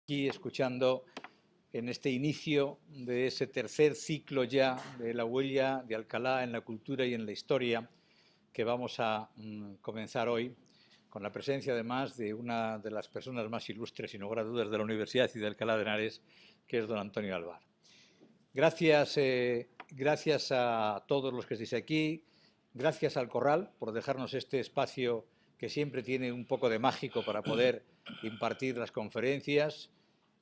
aquí escuchando en este inicio de ese tercer ciclo ya de la huella de Alcalá en la cultura y en la historia que vamos a comenzar hoy, con la presencia además de una de las personas más ilustres, sin lugar a dudas, de la Universidad y de Alcalá de Henares, que es don Antonio Alvar. Gracias a todos los que estéis aquí, gracias al Corral por dejarnos este espacio que siempre tiene un poco de mágico para poder impartir las conferencias.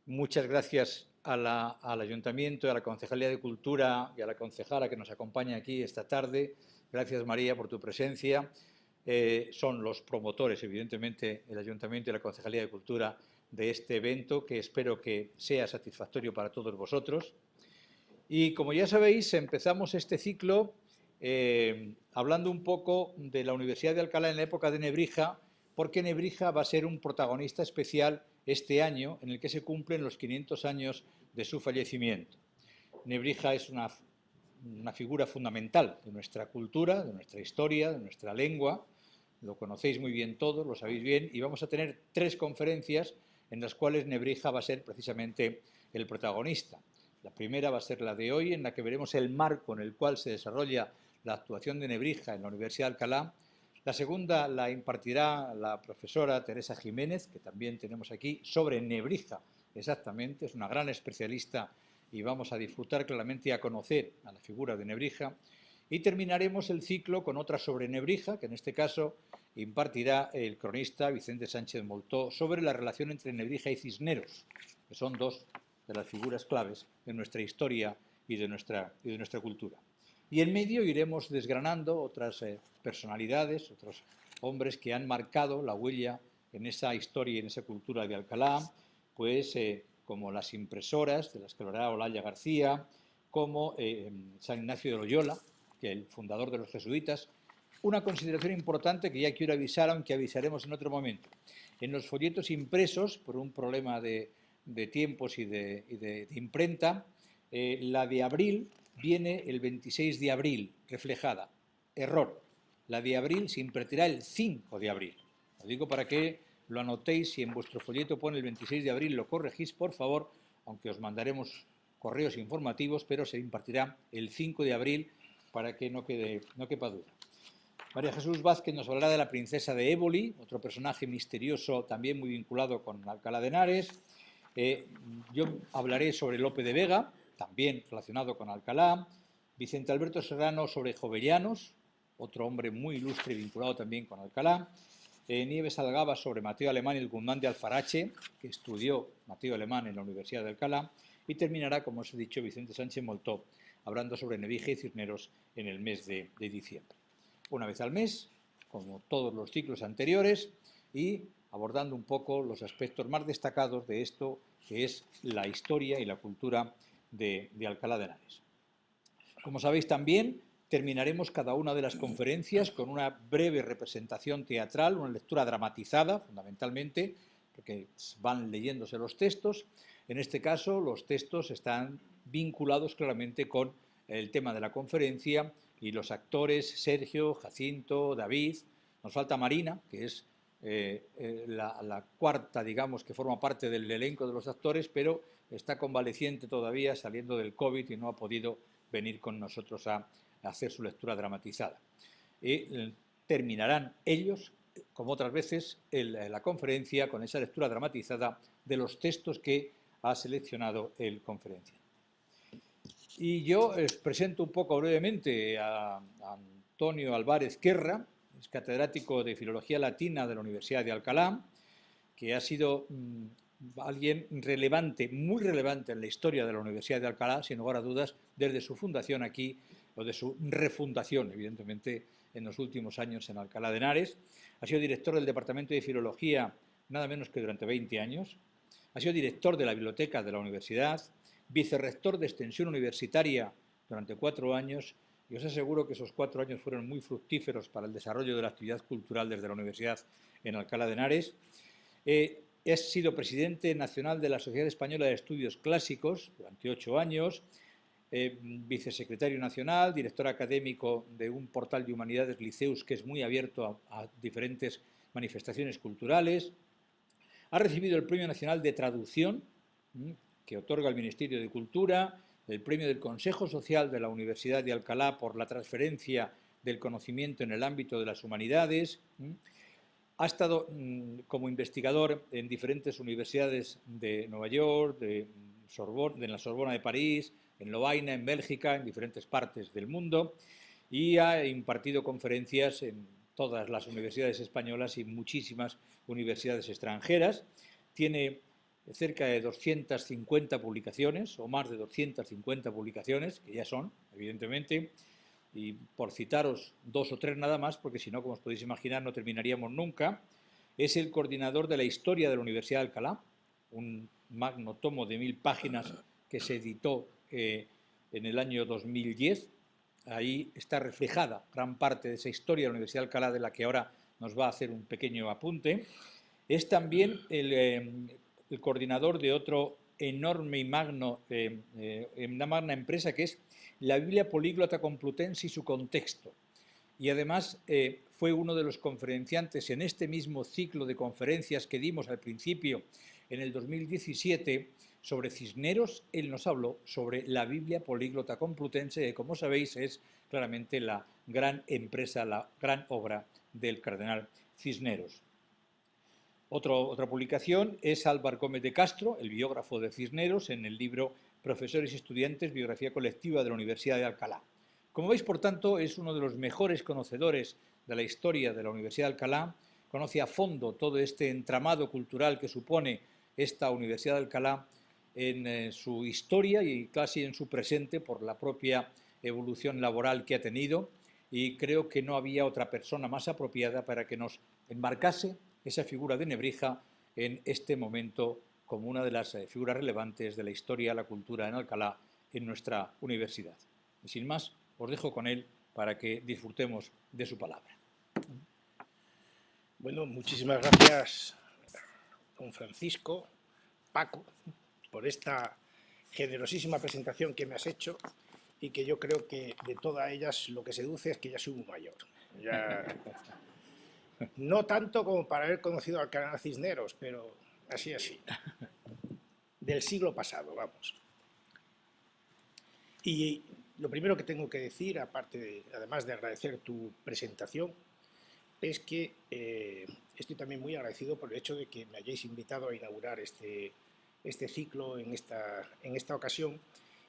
Muchas gracias al Ayuntamiento, a la Concejalía de Cultura y a la concejala que nos acompaña aquí esta tarde. Gracias, María, por tu presencia. Son los promotores, evidentemente, el Ayuntamiento y la Concejalía de Cultura de este evento, que espero que sea satisfactorio para todos vosotros. Y como ya sabéis, empezamos este ciclo hablando un poco de la Universidad de Alcalá en la época de Nebrija, porque Nebrija va a ser un protagonista especial este año, en el que se cumplen los 500 años de su fallecimiento. Nebrija es una figura fundamental de nuestra cultura, de nuestra historia, de nuestra lengua. Lo conocéis muy bien todos, lo sabéis bien, y vamos a tener 3 conferencias en las cuales Nebrija va a ser precisamente el protagonista. La primera va a ser la de hoy, en la que veremos el marco en el cual se desarrolla la actuación de Nebrija en la Universidad de Alcalá. La segunda la impartirá la profesora Teresa Jiménez, que también tenemos aquí, sobre Nebrija, exactamente, es una gran especialista y vamos a disfrutar claramente y a conocer a la figura de Nebrija. Y terminaremos el ciclo con otra sobre Nebrija, que en este caso impartirá el cronista Vicente Sánchez Moltó sobre la relación entre Nebrija y Cisneros, que son 2 de las figuras claves de nuestra historia y de nuestra cultura. Y en medio iremos desgranando otras personalidades, otros hombres que han marcado la huella en esa historia y en esa cultura de Alcalá, pues como las impresoras, de las que hablará Olaya García, como San Ignacio de Loyola, que es el fundador de los jesuitas. Una consideración importante que ya quiero avisar, aunque avisaremos en otro momento. En los folletos impresos, por un problema de tiempos y de imprenta, la de abril viene el 26 de abril reflejada. Error. La de abril se impartirá el 5 de abril. Lo digo para que lo anotéis. Si en vuestro folleto pone el 26 de abril, lo corregís, por favor, aunque os mandaremos correos informativos, pero se impartirá el 5 de abril para que no quepa duda. María Jesús Vázquez nos hablará de la princesa de Éboli, otro personaje misterioso también muy vinculado con Alcalá de Henares. Yo hablaré sobre Lope de Vega, también relacionado con Alcalá. Vicente Alberto Serrano sobre Jovellanos, otro hombre muy ilustre vinculado también con Alcalá. Nieves Algaba sobre Mateo Alemán y el Guzmán de Alfarache, que estudió Mateo Alemán en la Universidad de Alcalá. Y terminará, como os he dicho, Vicente Sánchez Moltó, hablando sobre Nebrija y Cisneros en el mes de diciembre. Una vez al mes, como todos los ciclos anteriores, y abordando un poco los aspectos más destacados de esto que es la historia y la cultura de Alcalá de Henares. Como sabéis también, terminaremos cada una de las conferencias con una breve representación teatral, una lectura dramatizada, fundamentalmente, porque van leyéndose los textos. En este caso, los textos están vinculados claramente con el tema de la conferencia y los actores Sergio, Jacinto, David. Nos falta Marina, que es la cuarta, digamos, que forma parte del elenco de los actores, pero está convaleciente todavía, saliendo del COVID, y no ha podido venir con nosotros a hacer su lectura dramatizada. Y terminarán ellos, como otras veces, la conferencia con esa lectura dramatizada de los textos que ha seleccionado el conferenciante. Y yo os presento un poco brevemente a Antonio Álvarez Querra, es catedrático de Filología Latina de la Universidad de Alcalá, que ha sido alguien relevante, muy relevante en la historia de la Universidad de Alcalá, sin lugar a dudas, desde su fundación aquí, o de su refundación, evidentemente, en los últimos años en Alcalá de Henares. Ha sido director del Departamento de Filología nada menos que durante 20 años. Ha sido director de la biblioteca de la universidad, vicerrector de extensión universitaria durante 4 años, y os aseguro que esos 4 años fueron muy fructíferos para el desarrollo de la actividad cultural desde la universidad en Alcalá de Henares. He sido presidente nacional de la Sociedad Española de Estudios Clásicos durante 8 años, vicesecretario nacional, director académico de un portal de humanidades Liceus que es muy abierto a diferentes manifestaciones culturales. Ha recibido el Premio Nacional de Traducción que otorga el Ministerio de Cultura, el premio del Consejo Social de la Universidad de Alcalá por la transferencia del conocimiento en el ámbito de las humanidades. Ha estado como investigador en diferentes universidades de Nueva York, de la Sorbona de París, en Lovaina, en Bélgica, en diferentes partes del mundo, y ha impartido conferencias en todas las universidades españolas y muchísimas universidades extranjeras. Tiene cerca de 250 publicaciones, o más de 250 publicaciones, que ya son, evidentemente, y por citaros 2 o 3 nada más, porque si no, como os podéis imaginar, no terminaríamos nunca. Es el coordinador de la historia de la Universidad de Alcalá, un magno tomo de 1000 páginas que se editó en el año 2010. Ahí está reflejada gran parte de esa historia de la Universidad de Alcalá, de la que ahora nos va a hacer un pequeño apunte. Es también el coordinador de otro enorme y una magna empresa que es la Biblia Políglota Complutense y su contexto. Y además fue uno de los conferenciantes en este mismo ciclo de conferencias que dimos al principio en el 2017 sobre Cisneros. Él nos habló sobre la Biblia Políglota Complutense, que como sabéis es claramente la gran empresa, la gran obra del cardenal Cisneros. Otra publicación es Álvaro Gómez de Castro, el biógrafo de Cisneros, en el libro Profesores y Estudiantes, Biografía Colectiva de la Universidad de Alcalá. Como veis, por tanto, es uno de los mejores conocedores de la historia de la Universidad de Alcalá, conoce a fondo todo este entramado cultural que supone esta Universidad de Alcalá en su historia y casi en su presente por la propia evolución laboral que ha tenido, y creo que no había otra persona más apropiada para que nos enmarcase esa figura de Nebrija en este momento como una de las figuras relevantes de la historia, la cultura en Alcalá, en nuestra universidad. Y sin más, os dejo con él para que disfrutemos de su palabra. Bueno, muchísimas gracias, don Francisco, Paco, por esta generosísima presentación que me has hecho y que yo creo que de todas ellas lo que seduce es que ya soy un mayor. Ya... No tanto como para haber conocido al cardenal Cisneros, pero así. Del siglo pasado, vamos. Y lo primero que tengo que decir, además de agradecer tu presentación, es que estoy también muy agradecido por el hecho de que me hayáis invitado a inaugurar este ciclo en esta ocasión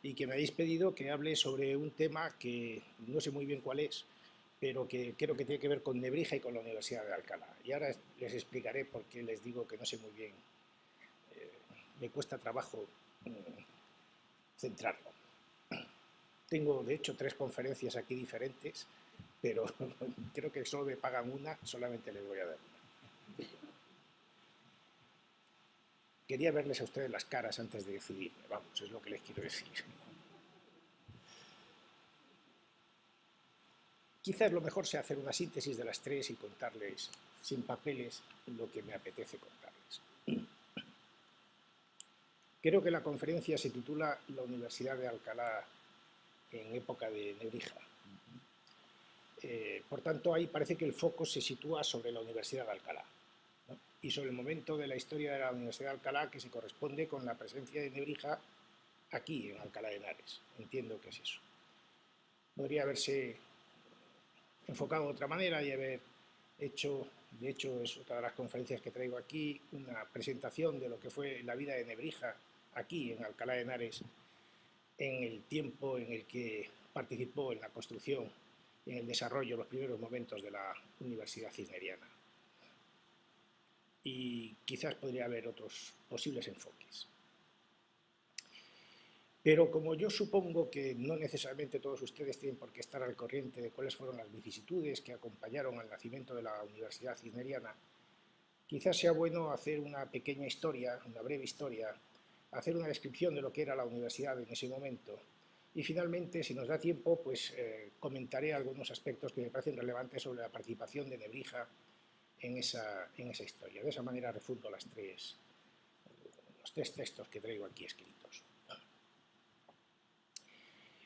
y que me hayáis pedido que hable sobre un tema que no sé muy bien cuál es, pero que creo que tiene que ver con Nebrija y con la Universidad de Alcalá. Y ahora les explicaré por qué les digo que no sé muy bien, me cuesta trabajo centrarlo. Tengo, de hecho, 3 conferencias aquí diferentes, pero creo que solo me pagan una, solamente les voy a dar una. Quería verles a ustedes las caras antes de decidirme, vamos, es lo que les quiero decir. Quizás lo mejor sea hacer una síntesis de las 3 y contarles, sin papeles, lo que me apetece contarles. Creo que la conferencia se titula La Universidad de Alcalá en época de Nebrija. Por tanto, ahí parece que el foco se sitúa sobre la Universidad de Alcalá, ¿no? Y sobre el momento de la historia de la Universidad de Alcalá que se corresponde con la presencia de Nebrija aquí, en Alcalá de Henares. Entiendo que es eso. Podría haberse enfocado de otra manera y haber hecho, de hecho es otra de las conferencias que traigo aquí, una presentación de lo que fue la vida de Nebrija aquí en Alcalá de Henares en el tiempo en el que participó en la construcción y en el desarrollo, los primeros momentos de la Universidad Cisneriana. Y quizás podría haber otros posibles enfoques. Pero como yo supongo que no necesariamente todos ustedes tienen por qué estar al corriente de cuáles fueron las vicisitudes que acompañaron al nacimiento de la Universidad Cisneriana, quizás sea bueno hacer una pequeña historia, una breve historia, hacer una descripción de lo que era la universidad en ese momento y finalmente, si nos da tiempo, pues comentaré algunos aspectos que me parecen relevantes sobre la participación de Nebrija en esa historia. De esa manera refuto los 3 textos que traigo aquí escritos.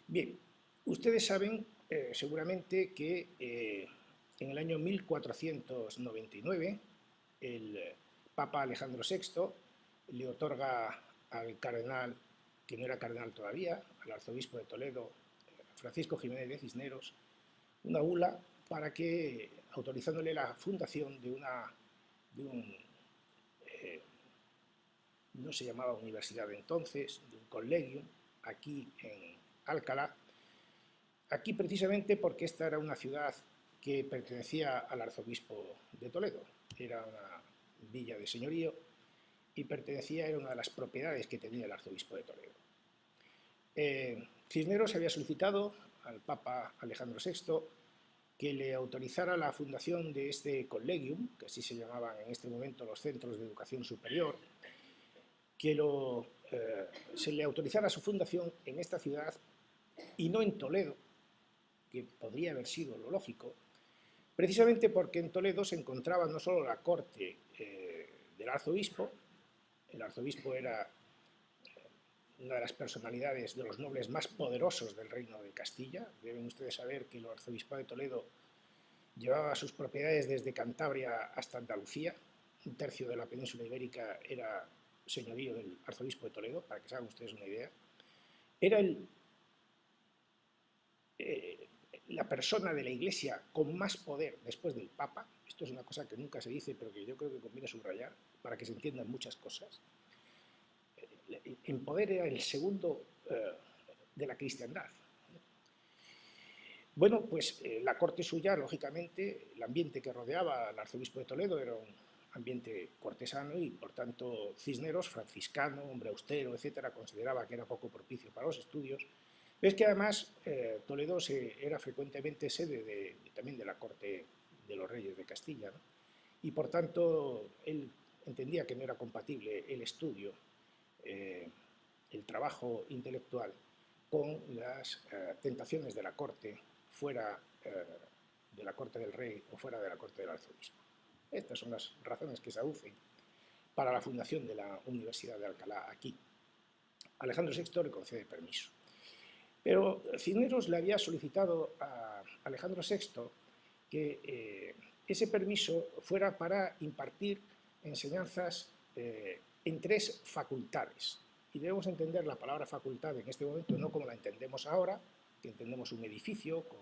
Bien, ustedes saben seguramente que en el año 1499 el Papa Alejandro VI le otorga al cardenal, que no era cardenal todavía, al arzobispo de Toledo, Francisco Jiménez de Cisneros, una bula para que, autorizándole la fundación de un, no se llamaba universidad entonces, de un collegium, aquí en Alcalá, aquí precisamente porque esta era una ciudad que pertenecía al arzobispo de Toledo, era una villa de señorío y era una de las propiedades que tenía el arzobispo de Toledo. Cisneros había solicitado al Papa Alejandro VI que le autorizara la fundación de este collegium, que así se llamaban en este momento los centros de educación superior, que se le autorizara su fundación en esta ciudad y no en Toledo, que podría haber sido lo lógico, precisamente porque en Toledo se encontraba no solo la corte del arzobispo, el arzobispo era una de las personalidades de los nobles más poderosos del reino de Castilla. Deben ustedes saber que el arzobispo de Toledo llevaba sus propiedades desde Cantabria hasta Andalucía. Un tercio de la península ibérica era señorío del arzobispo de Toledo, para que se hagan ustedes una idea. Era la persona de la Iglesia con más poder después del Papa. Esto es una cosa que nunca se dice, pero que yo creo que conviene subrayar para que se entiendan muchas cosas. En poder era el segundo de la cristiandad. Bueno, pues la corte suya, lógicamente, el ambiente que rodeaba al arzobispo de Toledo era un ambiente cortesano y, por tanto, Cisneros, franciscano, hombre austero, etcétera, consideraba que era poco propicio para los estudios. Pero es que además Toledo era frecuentemente sede también de la corte de los reyes de Castilla, ¿no? Y, por tanto, él entendía que no era compatible el estudio, el trabajo intelectual, con las tentaciones de la corte fuera de la corte del rey o fuera de la corte del arzobispo. Estas son las razones que se aducen para la fundación de la Universidad de Alcalá aquí. Alejandro VI le concede permiso. Pero Cisneros le había solicitado a Alejandro VI que ese permiso fuera para impartir enseñanzas en 3 facultades. Y debemos entender la palabra facultad en este momento no como la entendemos ahora, que entendemos un edificio con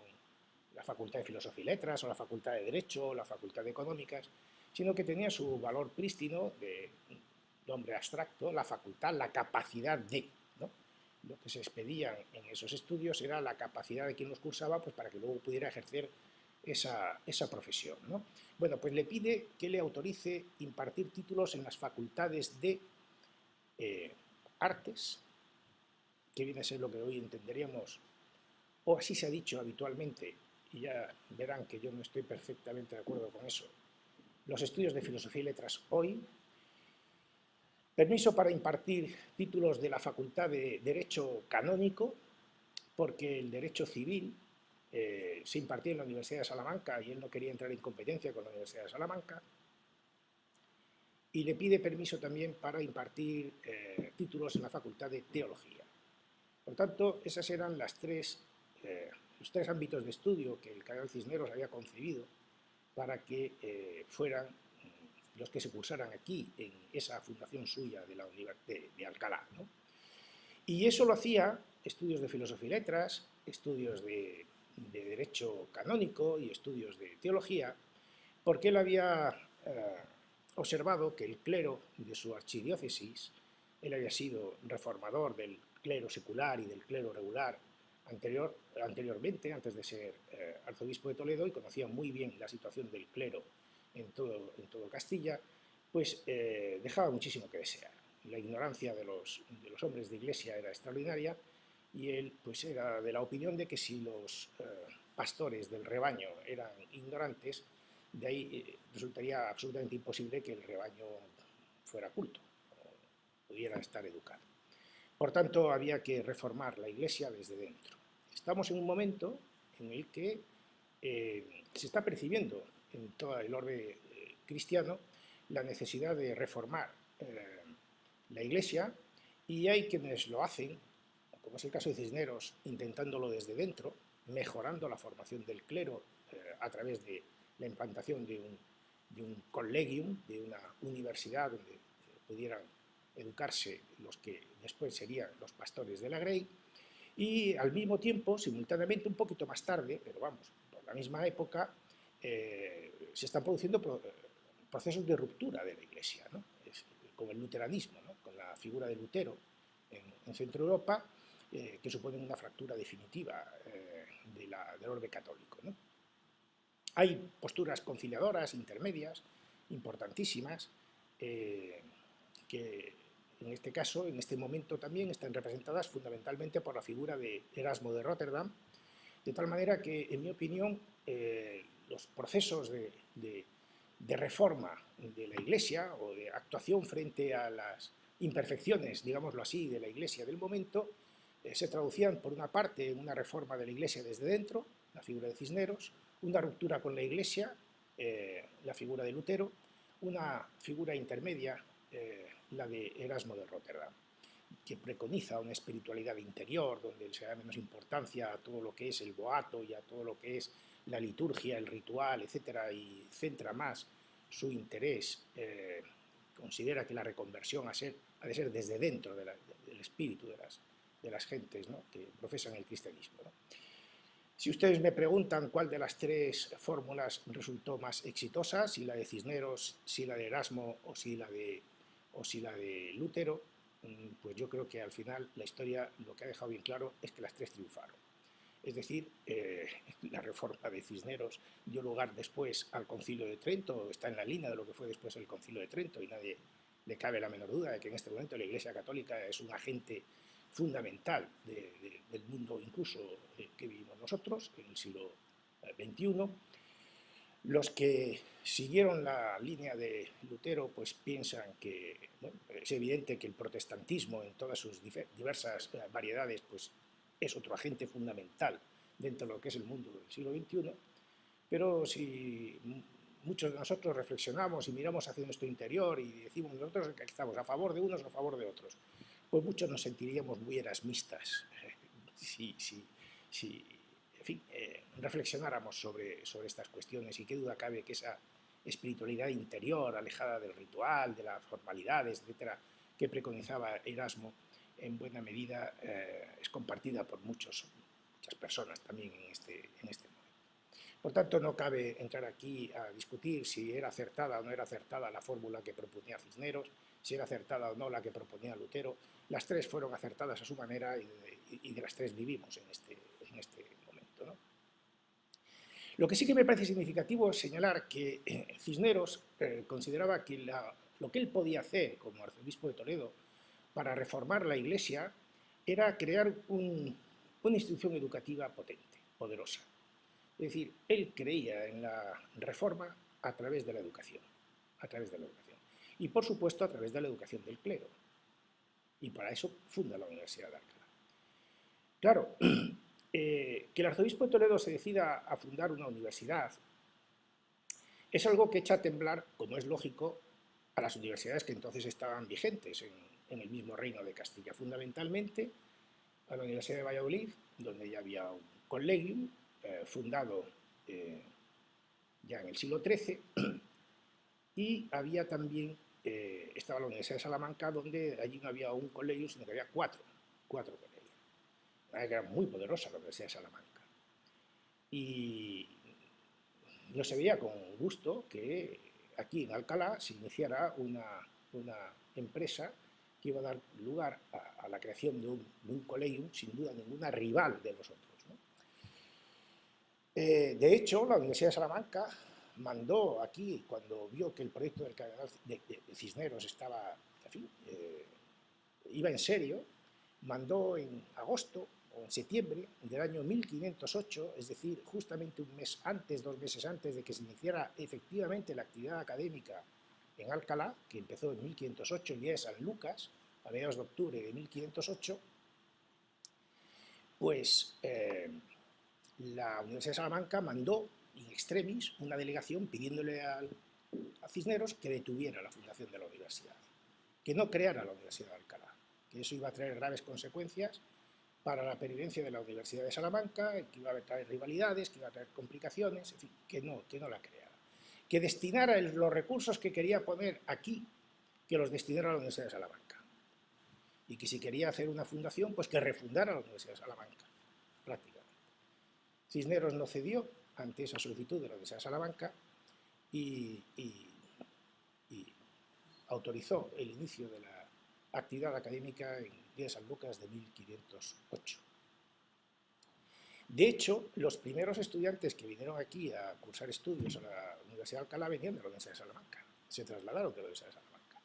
la Facultad de Filosofía y Letras, o la Facultad de Derecho, o la Facultad de Económicas, sino que tenía su valor prístino de nombre abstracto, la facultad, la capacidad de, ¿no? Lo que se expedían en esos estudios era la capacidad de quien los cursaba, pues para que luego pudiera ejercer esa profesión, ¿no? Bueno, pues le pide que le autorice impartir títulos en las facultades de artes, que viene a ser lo que hoy entenderíamos, o así se ha dicho habitualmente, y ya verán que yo no estoy perfectamente de acuerdo con eso, los estudios de filosofía y letras hoy, permiso para impartir títulos de la Facultad de Derecho Canónico, porque el derecho civil se impartía en la Universidad de Salamanca y él no quería entrar en competencia con la Universidad de Salamanca, y le pide permiso también para impartir títulos en la Facultad de Teología. Por tanto, esos eran los 3 ámbitos de estudio que el cardenal Cisneros había concebido para que fueran los que se cursaran aquí en esa fundación suya de la Universidad de Alcalá, ¿no? Y eso lo hacía estudios de filosofía y letras, estudios de derecho canónico y estudios de teología, porque él había observado que el clero de su archidiócesis, él había sido reformador del clero secular y del clero regular anteriormente, antes de ser arzobispo de Toledo, y conocía muy bien la situación del clero en todo Castilla, pues dejaba muchísimo que desear. La ignorancia de los hombres de iglesia era extraordinaria, y él pues era de la opinión de que si los pastores del rebaño eran ignorantes, de ahí resultaría absolutamente imposible que el rebaño fuera culto, o pudiera estar educado. Por tanto, había que reformar la Iglesia desde dentro. Estamos en un momento en el que se está percibiendo en todo el orbe cristiano la necesidad de reformar la Iglesia, y hay quienes lo hacen, como es el caso de Cisneros, intentándolo desde dentro, mejorando la formación del clero a través de la implantación de un collegium, de una universidad donde pudieran educarse los que después serían los pastores de la Grey, y al mismo tiempo, simultáneamente, un poquito más tarde, pero vamos, por la misma época, se están produciendo procesos de ruptura de la Iglesia, ¿no? Con el luteranismo, ¿no? Con la figura de Lutero en Centro Europa, que suponen una fractura definitiva del orbe católico, ¿no? Hay posturas conciliadoras, intermedias, importantísimas, que en este caso, en este momento también, están representadas fundamentalmente por la figura de Erasmo de Rotterdam, de tal manera que, en mi opinión, los procesos de reforma de la Iglesia o de actuación frente a las imperfecciones, digámoslo así, de la Iglesia del momento, se traducían, por una parte, en una reforma de la Iglesia desde dentro, la figura de Cisneros, una ruptura con la Iglesia, la figura de Lutero, una figura intermedia, la de Erasmo de Rotterdam, que preconiza una espiritualidad interior, donde se da menos importancia a todo lo que es el boato y a todo lo que es la liturgia, el ritual, etcétera, y centra más su interés, considera que la reconversión ha de ser desde dentro del espíritu de las gentes, ¿no?, que profesan el cristianismo, ¿no? Si ustedes me preguntan cuál de las tres fórmulas resultó más exitosa, si la de Cisneros, si la de Erasmo o si la de Lutero, pues yo creo que al final la historia lo que ha dejado bien claro es que las tres triunfaron. Es decir, la reforma de Cisneros dio lugar después al Concilio de Trento, está en la línea de lo que fue después el Concilio de Trento, y nadie le cabe la menor duda de que en este momento la Iglesia Católica es un agente fundamental del mundo incluso que vivimos nosotros en el siglo XXI. Los que siguieron la línea de Lutero pues piensan que, bueno, es evidente que el protestantismo en todas sus diversas variedades pues es otro agente fundamental dentro de lo que es el mundo del siglo XXI, pero si muchos de nosotros reflexionamos y miramos hacia nuestro interior y decimos nosotros que estamos a favor de unos o a favor de otros, pues muchos nos sentiríamos muy erasmistas si en fin, reflexionáramos sobre estas cuestiones, y qué duda cabe que esa espiritualidad interior, alejada del ritual, de las formalidades, etcétera, que preconizaba Erasmo, en buena medida es compartida por muchas personas también en este momento. Por tanto, no cabe entrar aquí a discutir si era acertada o no era acertada la fórmula que proponía Cisneros, si era acertada o no la que proponía Lutero. Las tres fueron acertadas a su manera y de las tres vivimos en este momento, ¿no? Lo que sí que me parece significativo es señalar que Cisneros consideraba que lo que él podía hacer como arzobispo de Toledo para reformar la Iglesia era crear una institución educativa potente, poderosa. Es decir, él creía en la reforma a través de la educación, y por supuesto a través de la educación del clero, y para eso funda la Universidad de Alcalá. Claro, que el arzobispo de Toledo se decida a fundar una universidad es algo que echa a temblar, como es lógico, a las universidades que entonces estaban vigentes en el mismo reino de Castilla, fundamentalmente a la Universidad de Valladolid, donde ya había un collegium fundado ya en el siglo XIII, y había también, estaba la Universidad de Salamanca, donde allí no había un collegium, sino que había cuatro colegios. Era muy poderosa la Universidad de Salamanca. Y no se veía con gusto que aquí en Alcalá se iniciara una empresa que iba a dar lugar a la creación de un colegium, sin duda ninguna, rival de los otros, ¿no? De hecho, la Universidad de Salamanca mandó aquí, cuando vio que el proyecto del cardenal de Cisneros estaba, en fin, iba en serio, mandó en agosto o en septiembre del año 1508, es decir, justamente un mes antes, 2 meses antes de que se iniciara efectivamente la actividad académica en Alcalá, que empezó en 1508, el día de San Lucas, a mediados de octubre de 1508, pues la Universidad de Salamanca mandó in extremis una delegación pidiéndole a Cisneros que detuviera la fundación de la universidad, que no creara la Universidad de Alcalá, que eso iba a traer graves consecuencias para la pervivencia de la Universidad de Salamanca, que iba a traer rivalidades, que iba a traer complicaciones, en fin, que no la creara. Que destinara los recursos que quería poner aquí, que los destinara a la Universidad de Salamanca. y que si quería hacer una fundación, pues que refundara la Universidad de Salamanca, prácticamente. Cisneros no cedió ante esa solicitud de la Universidad de Salamanca y autorizó el inicio de la actividad académica en el día de San Lucas de 1508. De hecho, los primeros estudiantes que vinieron aquí a cursar estudios a la Universidad de Alcalá venían de la Universidad de Salamanca, se trasladaron de la Universidad de Salamanca.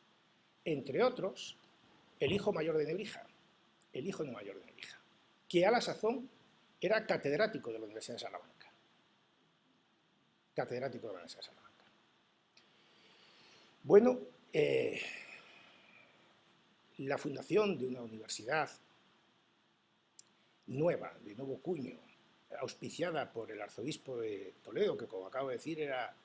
Entre otros, el hijo mayor de Nebrija, que a la sazón era catedrático de la Universidad de Salamanca. Catedrático de la Universidad de Salamanca. Bueno, la fundación de una universidad nueva, de nuevo cuño, auspiciada por el arzobispo de Toledo, que como acabo de decir era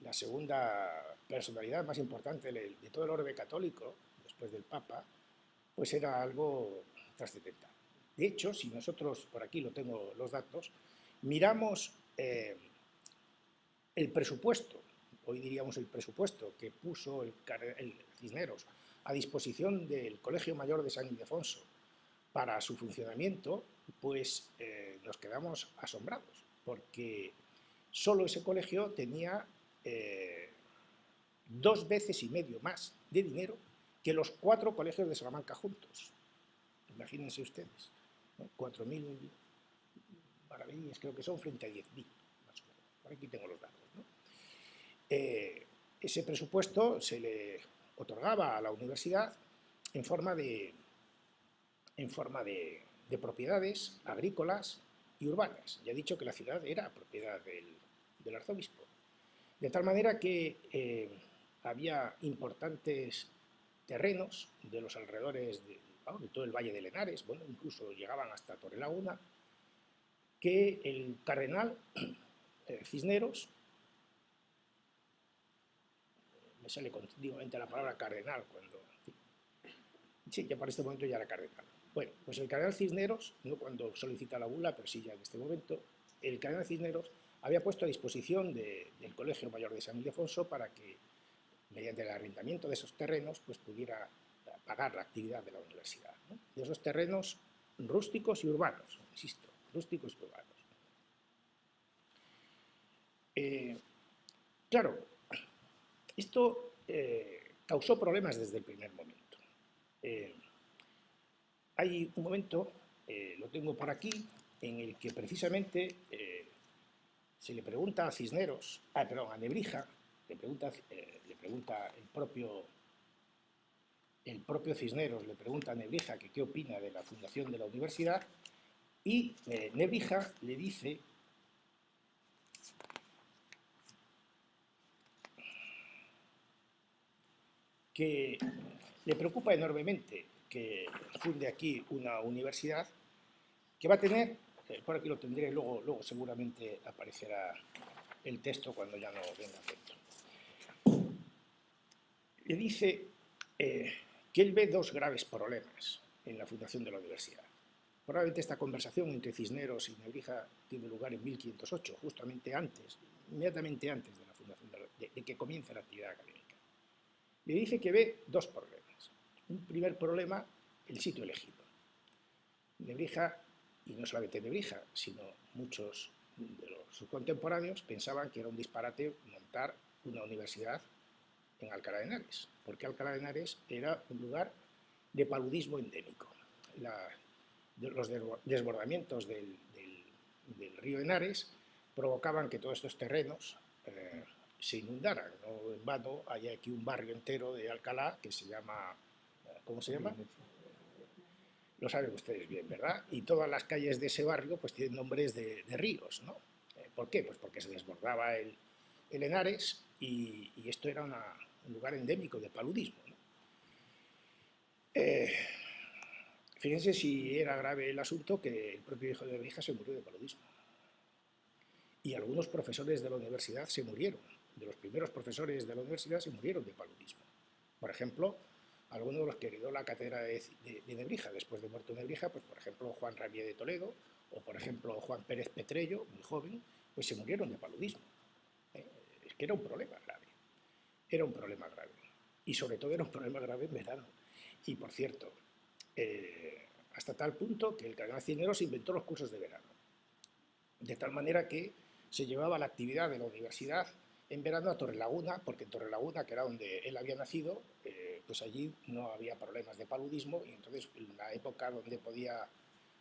la segunda personalidad más importante de todo el orbe católico, después del Papa, pues era algo trascendental. De hecho, si nosotros, por aquí lo tengo los datos, miramos el presupuesto, hoy diríamos el presupuesto que puso el Cisneros a disposición del Colegio Mayor de San Ildefonso para su funcionamiento, pues nos quedamos asombrados, porque solo ese colegio tenía 2,5 veces más de dinero que los 4 colegios de Salamanca juntos. Imagínense ustedes, ¿no? 4.000 maravillas creo que son frente a 10.000, más o menos. Por aquí tengo los datos, ¿no? Ese presupuesto se le otorgaba a la universidad en forma de propiedades agrícolas y urbanas. Ya he dicho que la ciudad era propiedad del arzobispo. De tal manera que había importantes terrenos de los alrededores de todo el Valle de Henares, bueno, incluso llegaban hasta Torrelaguna, que el cardenal Cisneros, me sale continuamente la palabra cardenal cuando... Sí, ya para este momento ya era cardenal. Bueno, pues el cardenal Cisneros, no cuando solicita la bula, pero sí ya en este momento, el cardenal Cisneros había puesto a disposición del Colegio Mayor de San Ildefonso para que, mediante el arrendamiento de esos terrenos, pues pudiera pagar la actividad de la universidad, ¿no? De esos terrenos rústicos y urbanos, insisto, rústicos y urbanos. Claro, esto causó problemas desde el primer momento. Hay un momento, lo tengo por aquí, en el que precisamente se le pregunta a Cisneros, a Nebrija, le pregunta el propio Cisneros, le pregunta a Nebrija que qué opina de la fundación de la universidad, y Nebrija le dice que le preocupa enormemente que funde aquí una universidad que va a tener, por aquí lo tendré, luego seguramente aparecerá el texto cuando ya no venga atento. Le dice que él ve 2 graves problemas en la fundación de la universidad. Probablemente esta conversación entre Cisneros y Nebrija tiene lugar en 1508, justamente antes, inmediatamente antes de la fundación de que comience la actividad académica. Le dice que ve 2 problemas. Un primer problema, el sitio elegido. Nebrija, y no solamente Nebrija, sino muchos de sus contemporáneos pensaban que era un disparate montar una universidad en Alcalá de Henares, porque Alcalá de Henares era un lugar de paludismo endémico. Los desbordamientos del río Henares provocaban que todos estos terrenos se inundaran. No en vano hay aquí un barrio entero de Alcalá que se llama, ¿cómo se llama? Lo saben ustedes bien, ¿verdad? Y todas las calles de ese barrio pues tienen nombres de ríos, ¿no? ¿Por qué? Pues porque se desbordaba el Henares y esto era un lugar endémico de paludismo, ¿no? Fíjense si era grave el asunto que el propio hijo de Nebrija se murió de paludismo. Y algunos profesores de la universidad se murieron, de los primeros profesores de la universidad se murieron de paludismo. Por ejemplo, algunos de los que heredó la cátedra de Nebrija, después de muerto Nebrija, pues por ejemplo Juan Rabier de Toledo, o por ejemplo Juan Pérez Petrello, muy joven, pues se murieron de paludismo. Es que era un problema grave. Era un problema grave. Y sobre todo era un problema grave en verano. Y por cierto, hasta tal punto que el cardenal Cisneros inventó los cursos de verano, de tal manera que se llevaba la actividad de la universidad en verano a Torrelaguna, porque en Torrelaguna, que era donde él había nacido, pues allí no había problemas de paludismo, y entonces en la época donde podía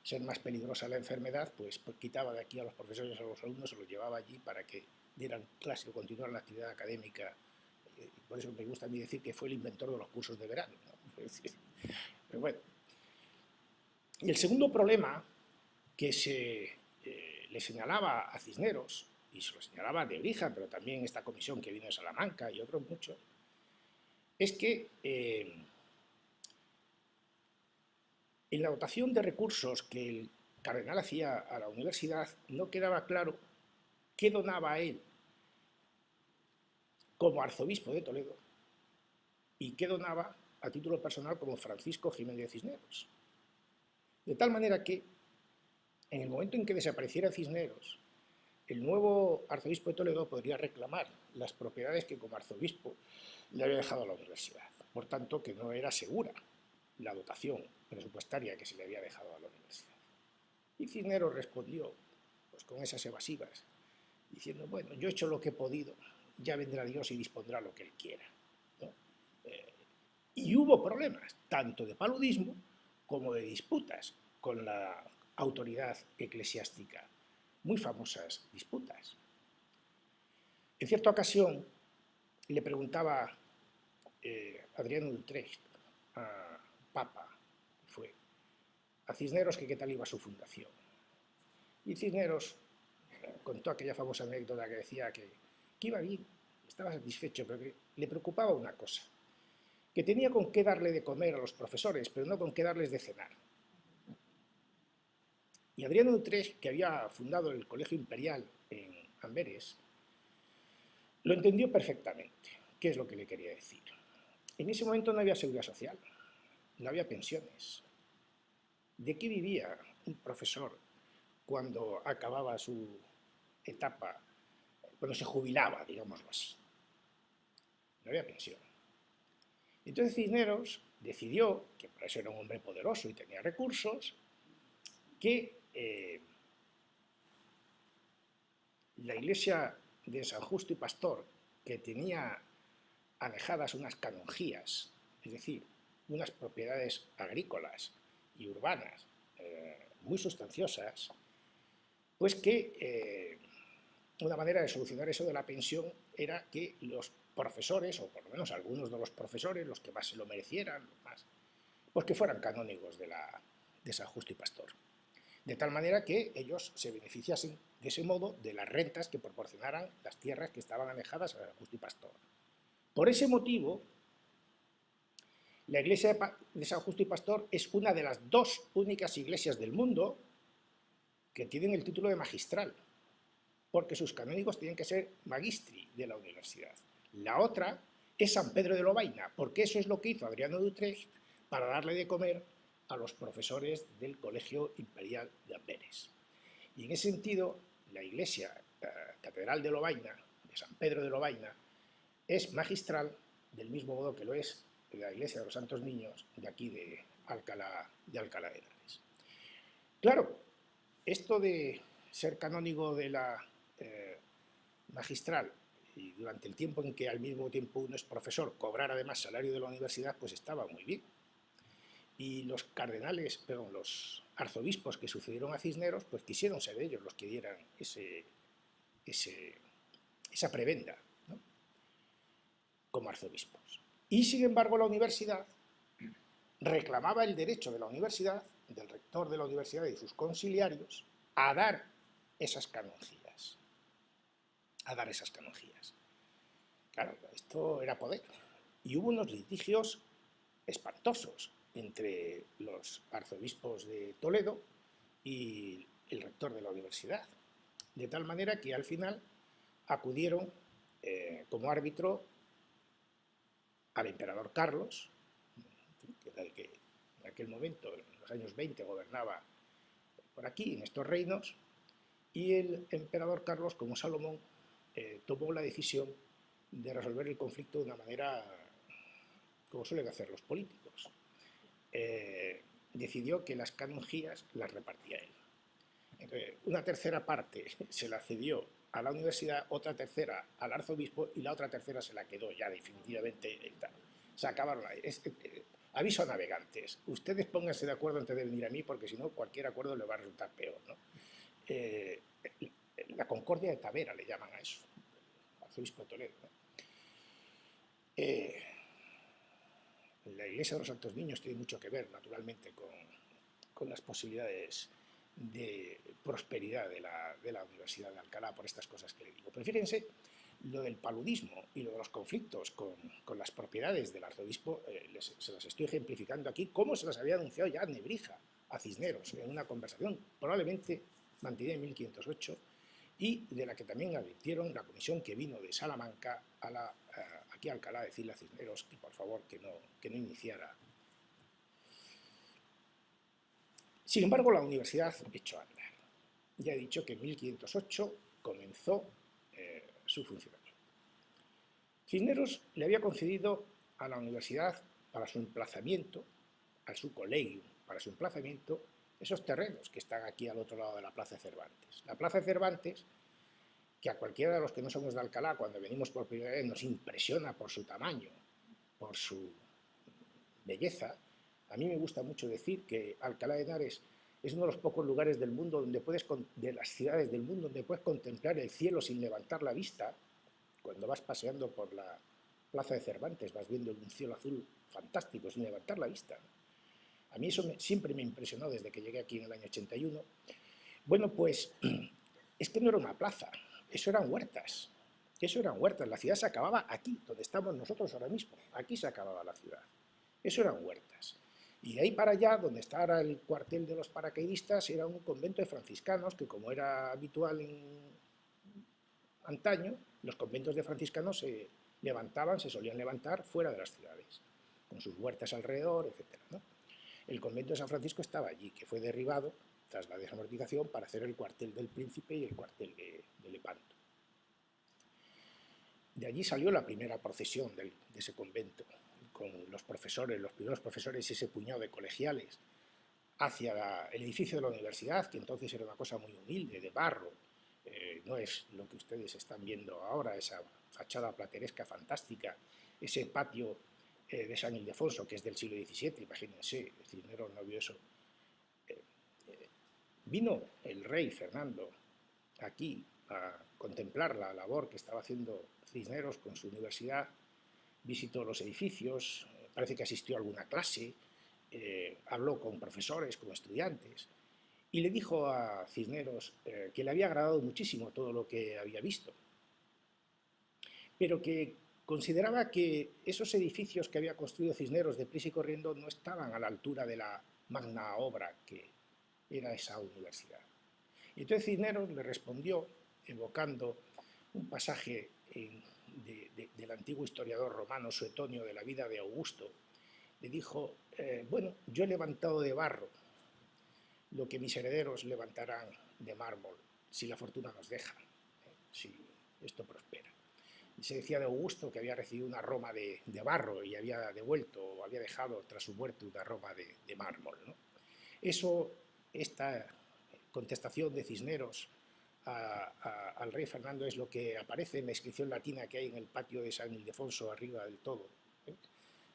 ser más peligrosa la enfermedad, pues quitaba de aquí a los profesores y a los alumnos, se los llevaba allí para que dieran clase o continuaran la actividad académica. Por eso me gusta a mí decir que fue el inventor de los cursos de verano, ¿no? Pero bueno. Y el segundo problema que le señalaba a Cisneros, y se lo señalaba a Nebrija, pero también esta comisión que vino de Salamanca y otros muchos, es que en la dotación de recursos que el cardenal hacía a la universidad no quedaba claro qué donaba a él como arzobispo de Toledo y qué donaba a título personal como Francisco Jiménez de Cisneros. De tal manera que en el momento en que desapareciera Cisneros, el nuevo arzobispo de Toledo podría reclamar las propiedades que como arzobispo le había dejado a la universidad. Por tanto, que no era segura la dotación presupuestaria que se le había dejado a la universidad. Y Cisneros respondió pues, con esas evasivas, diciendo, bueno, yo he hecho lo que he podido, ya vendrá Dios y dispondrá lo que Él quiera, ¿no? Y hubo problemas, tanto de paludismo como de disputas con la autoridad eclesiástica, muy famosas disputas. En cierta ocasión le preguntaba Adriano de Utrecht, a Papa, fue, a Cisneros que qué tal iba su fundación. Y Cisneros contó aquella famosa anécdota que decía que iba bien, estaba satisfecho, pero que le preocupaba una cosa, que tenía con qué darle de comer a los profesores, pero no con qué darles de cenar. Y Adriano de Utrecht, que había fundado el Colegio Imperial en Amberes, lo entendió perfectamente. ¿Qué es lo que le quería decir? En ese momento no había seguridad social, no había pensiones. ¿De qué vivía un profesor cuando acababa su etapa, cuando se jubilaba, digámoslo así? No había pensión. Entonces Cisneros decidió, que por eso era un hombre poderoso y tenía recursos, que la iglesia de San Justo y Pastor, que tenía alejadas unas canonjías, es decir, unas propiedades agrícolas y urbanas muy sustanciosas, pues que una manera de solucionar eso de la pensión era que los profesores, o por lo menos algunos de los profesores, los que más se lo merecieran, pues que fueran canónigos de San Justo y Pastor. De tal manera que ellos se beneficiasen de ese modo de las rentas que proporcionaran las tierras que estaban alejadas a San Justo y Pastor. Por ese motivo, la iglesia de San Justo y Pastor es una de las dos únicas iglesias del mundo que tienen el título de magistral, porque sus canónigos tienen que ser magistri de la universidad. La otra es San Pedro de Lovaina, porque eso es lo que hizo Adriano de Utrecht para darle de comer a los profesores del Colegio Imperial de Amberes. Y en ese sentido, la iglesia catedral de Lovaina, de San Pedro de Lovaina, es magistral del mismo modo que lo es la iglesia de los Santos Niños de aquí de Alcalá de Henares. Claro, esto de ser canónigo de la magistral y durante el tiempo en que al mismo tiempo uno es profesor, cobrar además salario de la universidad, pues estaba muy bien. Y los cardenales, perdón, los arzobispos que sucedieron a Cisneros, pues quisieron ser ellos los que dieran esa prebenda, ¿no? Como arzobispos. Y sin embargo la universidad reclamaba el derecho de la universidad, del rector de la universidad y de sus conciliarios, a dar esas canonjías. A dar esas canonjías. Claro, esto era poder. Y hubo unos litigios espantosos entre los arzobispos de Toledo y el rector de la universidad. De tal manera que al final acudieron como árbitro al emperador Carlos, que era el que en aquel momento, en los años 20, gobernaba por aquí, en estos reinos, y el emperador Carlos, como Salomón, tomó la decisión de resolver el conflicto de una manera como suelen hacer los políticos, decidió que las canonjías las repartía él. Entonces, una tercera parte se la cedió a la universidad, otra tercera al arzobispo y la otra tercera se la quedó ya definitivamente. Se acabaron ahí. Aviso a navegantes, ustedes pónganse de acuerdo antes de venir a mí porque si no cualquier acuerdo le va a resultar peor, ¿no? La concordia de Tavera le llaman a eso, arzobispo de Toledo, ¿no? La Iglesia de los Santos Niños tiene mucho que ver, naturalmente, con las posibilidades de prosperidad de la Universidad de Alcalá por estas cosas que le digo. Pero fíjense, lo del paludismo y lo de los conflictos con las propiedades del arzobispo, se las estoy ejemplificando aquí, cómo se las había anunciado ya Nebrija a Cisneros en una conversación probablemente mantenida en 1508 y de la que también advirtieron la comisión que vino de Salamanca aquí a Alcalá a decirle a Cisneros que por favor que no iniciara. Sin embargo, la universidad echó a andar. Ya he dicho que en 1508 comenzó su funcionamiento. Cisneros le había concedido a la universidad para su emplazamiento, a su colegio, para su emplazamiento, esos terrenos que están aquí al otro lado de la Plaza de Cervantes. La Plaza de Cervantes, que a cualquiera de los que no somos de Alcalá, cuando venimos por primera vez, nos impresiona por su tamaño, por su belleza. A mí me gusta mucho decir que Alcalá de Henares es uno de los pocos lugares del mundo de las ciudades del mundo donde puedes contemplar el cielo sin levantar la vista. Cuando vas paseando por la Plaza de Cervantes vas viendo un cielo azul fantástico sin levantar la vista. A mí eso siempre me impresionó desde que llegué aquí en el año 81. Bueno, pues es que no era una plaza, eso eran huertas. La ciudad se acababa aquí, donde estamos nosotros ahora mismo. Aquí se acababa la ciudad. Eso eran huertas. Y de ahí para allá, donde está ahora el cuartel de los paracaidistas, era un convento de franciscanos que, como era habitual en antaño, los conventos de franciscanos se solían levantar fuera de las ciudades, con sus huertas alrededor, etc., ¿no? El convento de San Francisco estaba allí, que fue derribado tras la desamortización para hacer el cuartel del Príncipe y el cuartel de Lepanto. De allí salió la primera procesión de ese convento, con los profesores, los primeros profesores y ese puñado de colegiales, hacia el edificio de la universidad, que entonces era una cosa muy humilde, de barro. No es lo que ustedes están viendo ahora, esa fachada plateresca fantástica, ese patio de San Ildefonso, que es del siglo XVII, imagínense, Cisneros no vio eso. Vino el rey Fernando aquí a contemplar la labor que estaba haciendo Cisneros con su universidad, visitó los edificios, parece que asistió a alguna clase, habló con profesores, con estudiantes, y le dijo a Cisneros que le había agradado muchísimo todo lo que había visto, pero que consideraba que esos edificios que había construido Cisneros deprisa y corriendo no estaban a la altura de la magna obra que era esa universidad. Y entonces Cisneros le respondió, evocando un pasaje del antiguo historiador romano Suetonio de la vida de Augusto, le dijo, bueno, yo he levantado de barro lo que mis herederos levantarán de mármol, si la fortuna nos deja, si esto prospera. Y se decía de Augusto que había recibido una Roma de barro y había devuelto o había dejado tras su muerte una Roma de mármol, ¿no? Esta contestación de Cisneros al rey Fernando es lo que aparece en la inscripción latina que hay en el patio de San Ildefonso arriba del todo.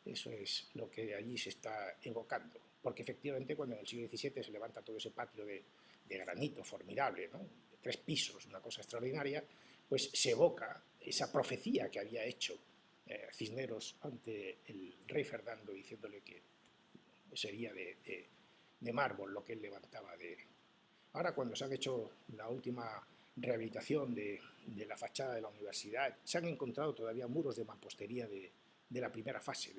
Eso es lo que allí se está evocando, porque efectivamente cuando en el siglo XVII se levanta todo ese patio de granito formidable, ¿no? De 3 pisos, una cosa extraordinaria, pues se evoca esa profecía que había hecho Cisneros ante el rey Fernando diciéndole que sería de mármol lo que él levantaba de... Ahora, cuando se han hecho la última rehabilitación de la fachada de la universidad, se han encontrado todavía muros de mampostería de la primera fase,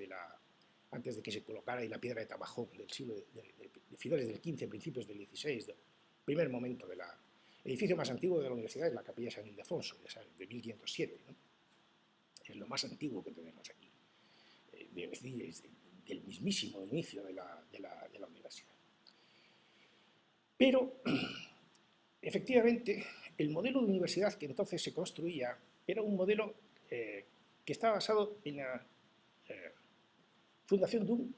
antes de que se colocara ahí la piedra de Tamajón, del siglo de finales del XV, principios del XVI, del primer momento del edificio más antiguo de la universidad es la capilla de San Ildefonso, de 1507, ¿no? Es lo más antiguo que tenemos aquí, del mismísimo inicio de la universidad. Pero, efectivamente, el modelo de universidad que entonces se construía era un modelo que estaba basado en la fundación de un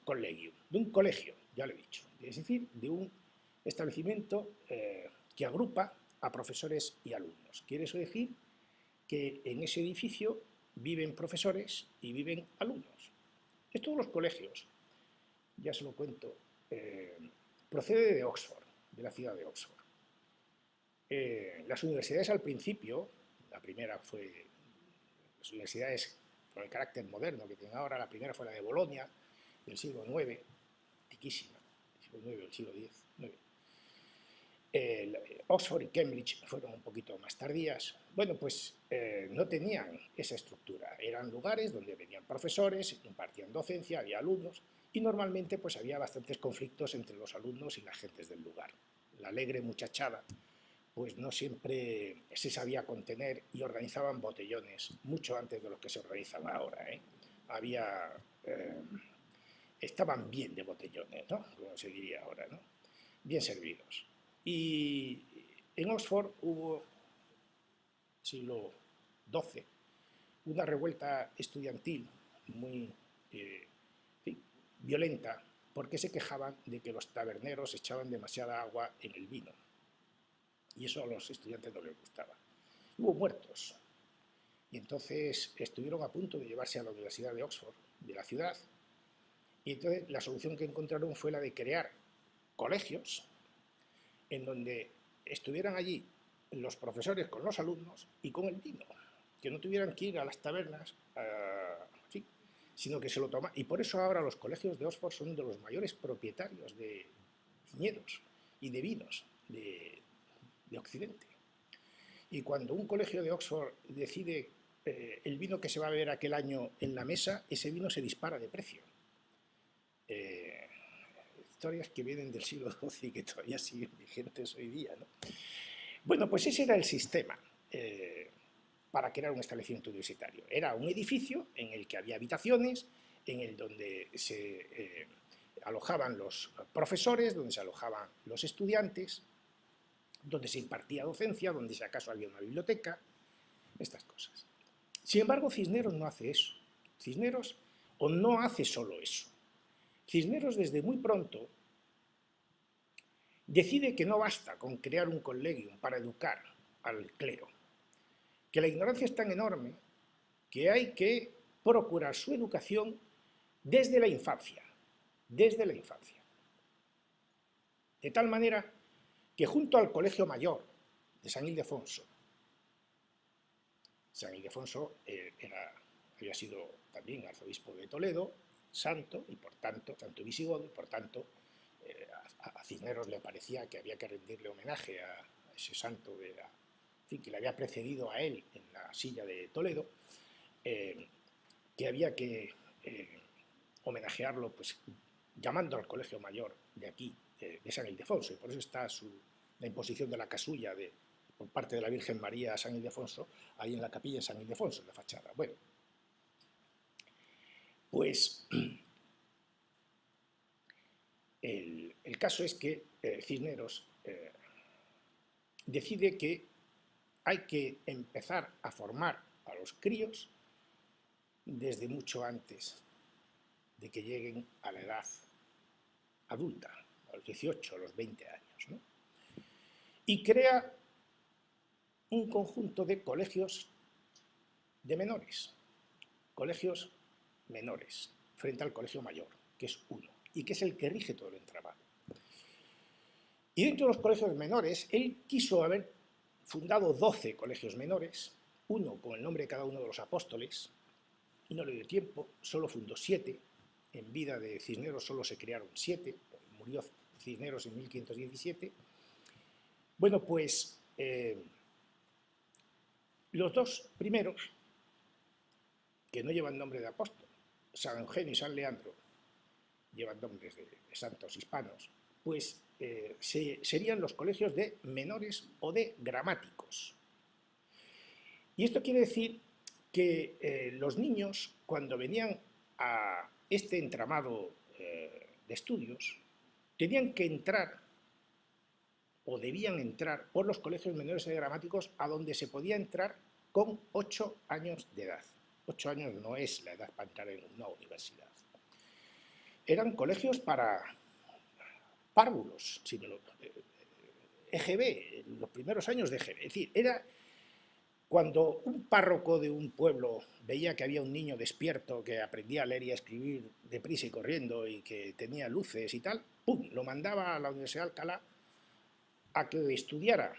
colegio, ya lo he dicho, es decir, de un establecimiento que agrupa a profesores y alumnos. Quiere eso decir que en ese edificio viven profesores y viven alumnos. Esto de los colegios, ya se lo cuento, procede de Oxford, de la ciudad de Oxford. Las universidades al principio, la primera fue, las universidades con el carácter moderno que tienen ahora, la primera fue la de Bolonia, del siglo IX, antiquísima, del siglo IX, del siglo X, IX. Oxford y Cambridge fueron un poquito más tardías. Bueno, pues no tenían esa estructura. Eran lugares donde venían profesores, impartían docencia, había alumnos y normalmente pues había bastantes conflictos entre los alumnos y las gentes del lugar. La alegre muchachada pues no siempre se sabía contener y organizaban botellones, mucho antes de los que se organizan ahora. Estaban bien de botellones, ¿no? Como se diría ahora, ¿no? Bien servidos. Y en Oxford hubo, siglo XII, una revuelta estudiantil muy violenta porque se quejaban de que los taberneros echaban demasiada agua en el vino. Y eso a los estudiantes no les gustaba. Hubo muertos. Y entonces estuvieron a punto de llevarse a la Universidad de Oxford, de la ciudad. Y entonces la solución que encontraron fue la de crear colegios en donde estuvieran allí los profesores con los alumnos y con el vino, que no tuvieran que ir a las tabernas, sino que se lo toman. Y por eso ahora los colegios de Oxford son de los mayores propietarios de viñedos y de vinos de Occidente. Y cuando un colegio de Oxford decide el vino que se va a beber aquel año en la mesa, ese vino se dispara de precio. Historias que vienen del siglo XII y que todavía siguen vigentes hoy día, ¿no? Bueno, pues ese era el sistema para crear un establecimiento universitario. Era un edificio en el que había habitaciones, en el donde se alojaban los profesores, donde se alojaban los estudiantes, donde se impartía docencia, donde si acaso había una biblioteca, estas cosas. Sin embargo, Cisneros no hace eso. Cisneros o no hace solo eso. Cisneros desde muy pronto decide que no basta con crear un collegium para educar al clero, que la ignorancia es tan enorme que hay que procurar su educación desde la infancia, de tal manera que junto al Colegio Mayor de San Ildefonso había sido también arzobispo de Toledo, santo, y por tanto, santo visigodo, y por tanto a Cisneros le parecía que había que rendirle homenaje a ese santo que le había precedido a él en la silla de Toledo, que había que homenajearlo pues, llamando al Colegio Mayor de aquí, de San Ildefonso, y por eso está la imposición de la casulla por parte de la Virgen María a San Ildefonso, ahí en la capilla de San Ildefonso, en la fachada. Bueno, pues el caso es que Cisneros decide que hay que empezar a formar a los críos desde mucho antes de que lleguen a la edad adulta, a los 18, a los 20 años, ¿no? Y crea un conjunto de colegios de menores, frente al colegio mayor, que es uno, y que es el que rige todo el entramado. Y dentro de los colegios menores, él quiso haber fundado 12 colegios menores, uno con el nombre de cada uno de los apóstoles, y no le dio tiempo, solo fundó 7, en vida de Cisneros solo se crearon 7, murió Cisneros en 1517. Bueno, pues los dos primeros, que no llevan nombre de apóstol, San Eugenio y San Leandro, llevan nombres de santos hispanos, pues serían los colegios de menores o de gramáticos. Y esto quiere decir que los niños, cuando venían a este entramado de estudios, tenían que entrar o debían entrar por los colegios menores de gramáticos a donde se podía entrar con 8 años de edad. 8 años no es la edad para entrar en una universidad. Eran colegios para párvulos, EGB, los primeros años de EGB. Es decir, era cuando un párroco de un pueblo veía que había un niño despierto que aprendía a leer y a escribir deprisa y corriendo y que tenía luces y tal, ¡pum!, lo mandaba a la Universidad de Alcalá a que estudiara,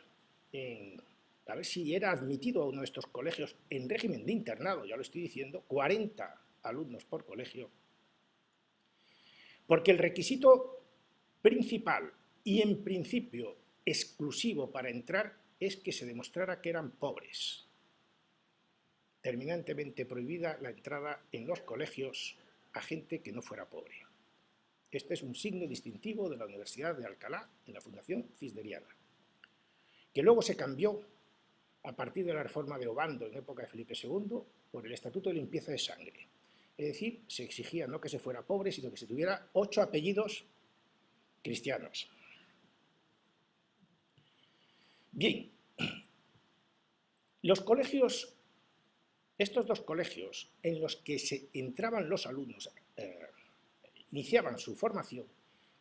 a ver si era admitido a uno de estos colegios en régimen de internado, ya lo estoy diciendo, 40 alumnos por colegio, porque el requisito principal y en principio exclusivo para entrar es que se demostrara que eran pobres. Terminantemente prohibida la entrada en los colegios a gente que no fuera pobre. Este es un signo distintivo de la Universidad de Alcalá en la Fundación Cisderiana, que luego se cambió a partir de la reforma de Obando en época de Felipe II por el Estatuto de Limpieza de Sangre. Es decir, se exigía no que se fuera pobre, sino que se tuviera 8 apellidos cristianos. Bien, los colegios, estos dos colegios en los que se entraban los alumnos, iniciaban su formación,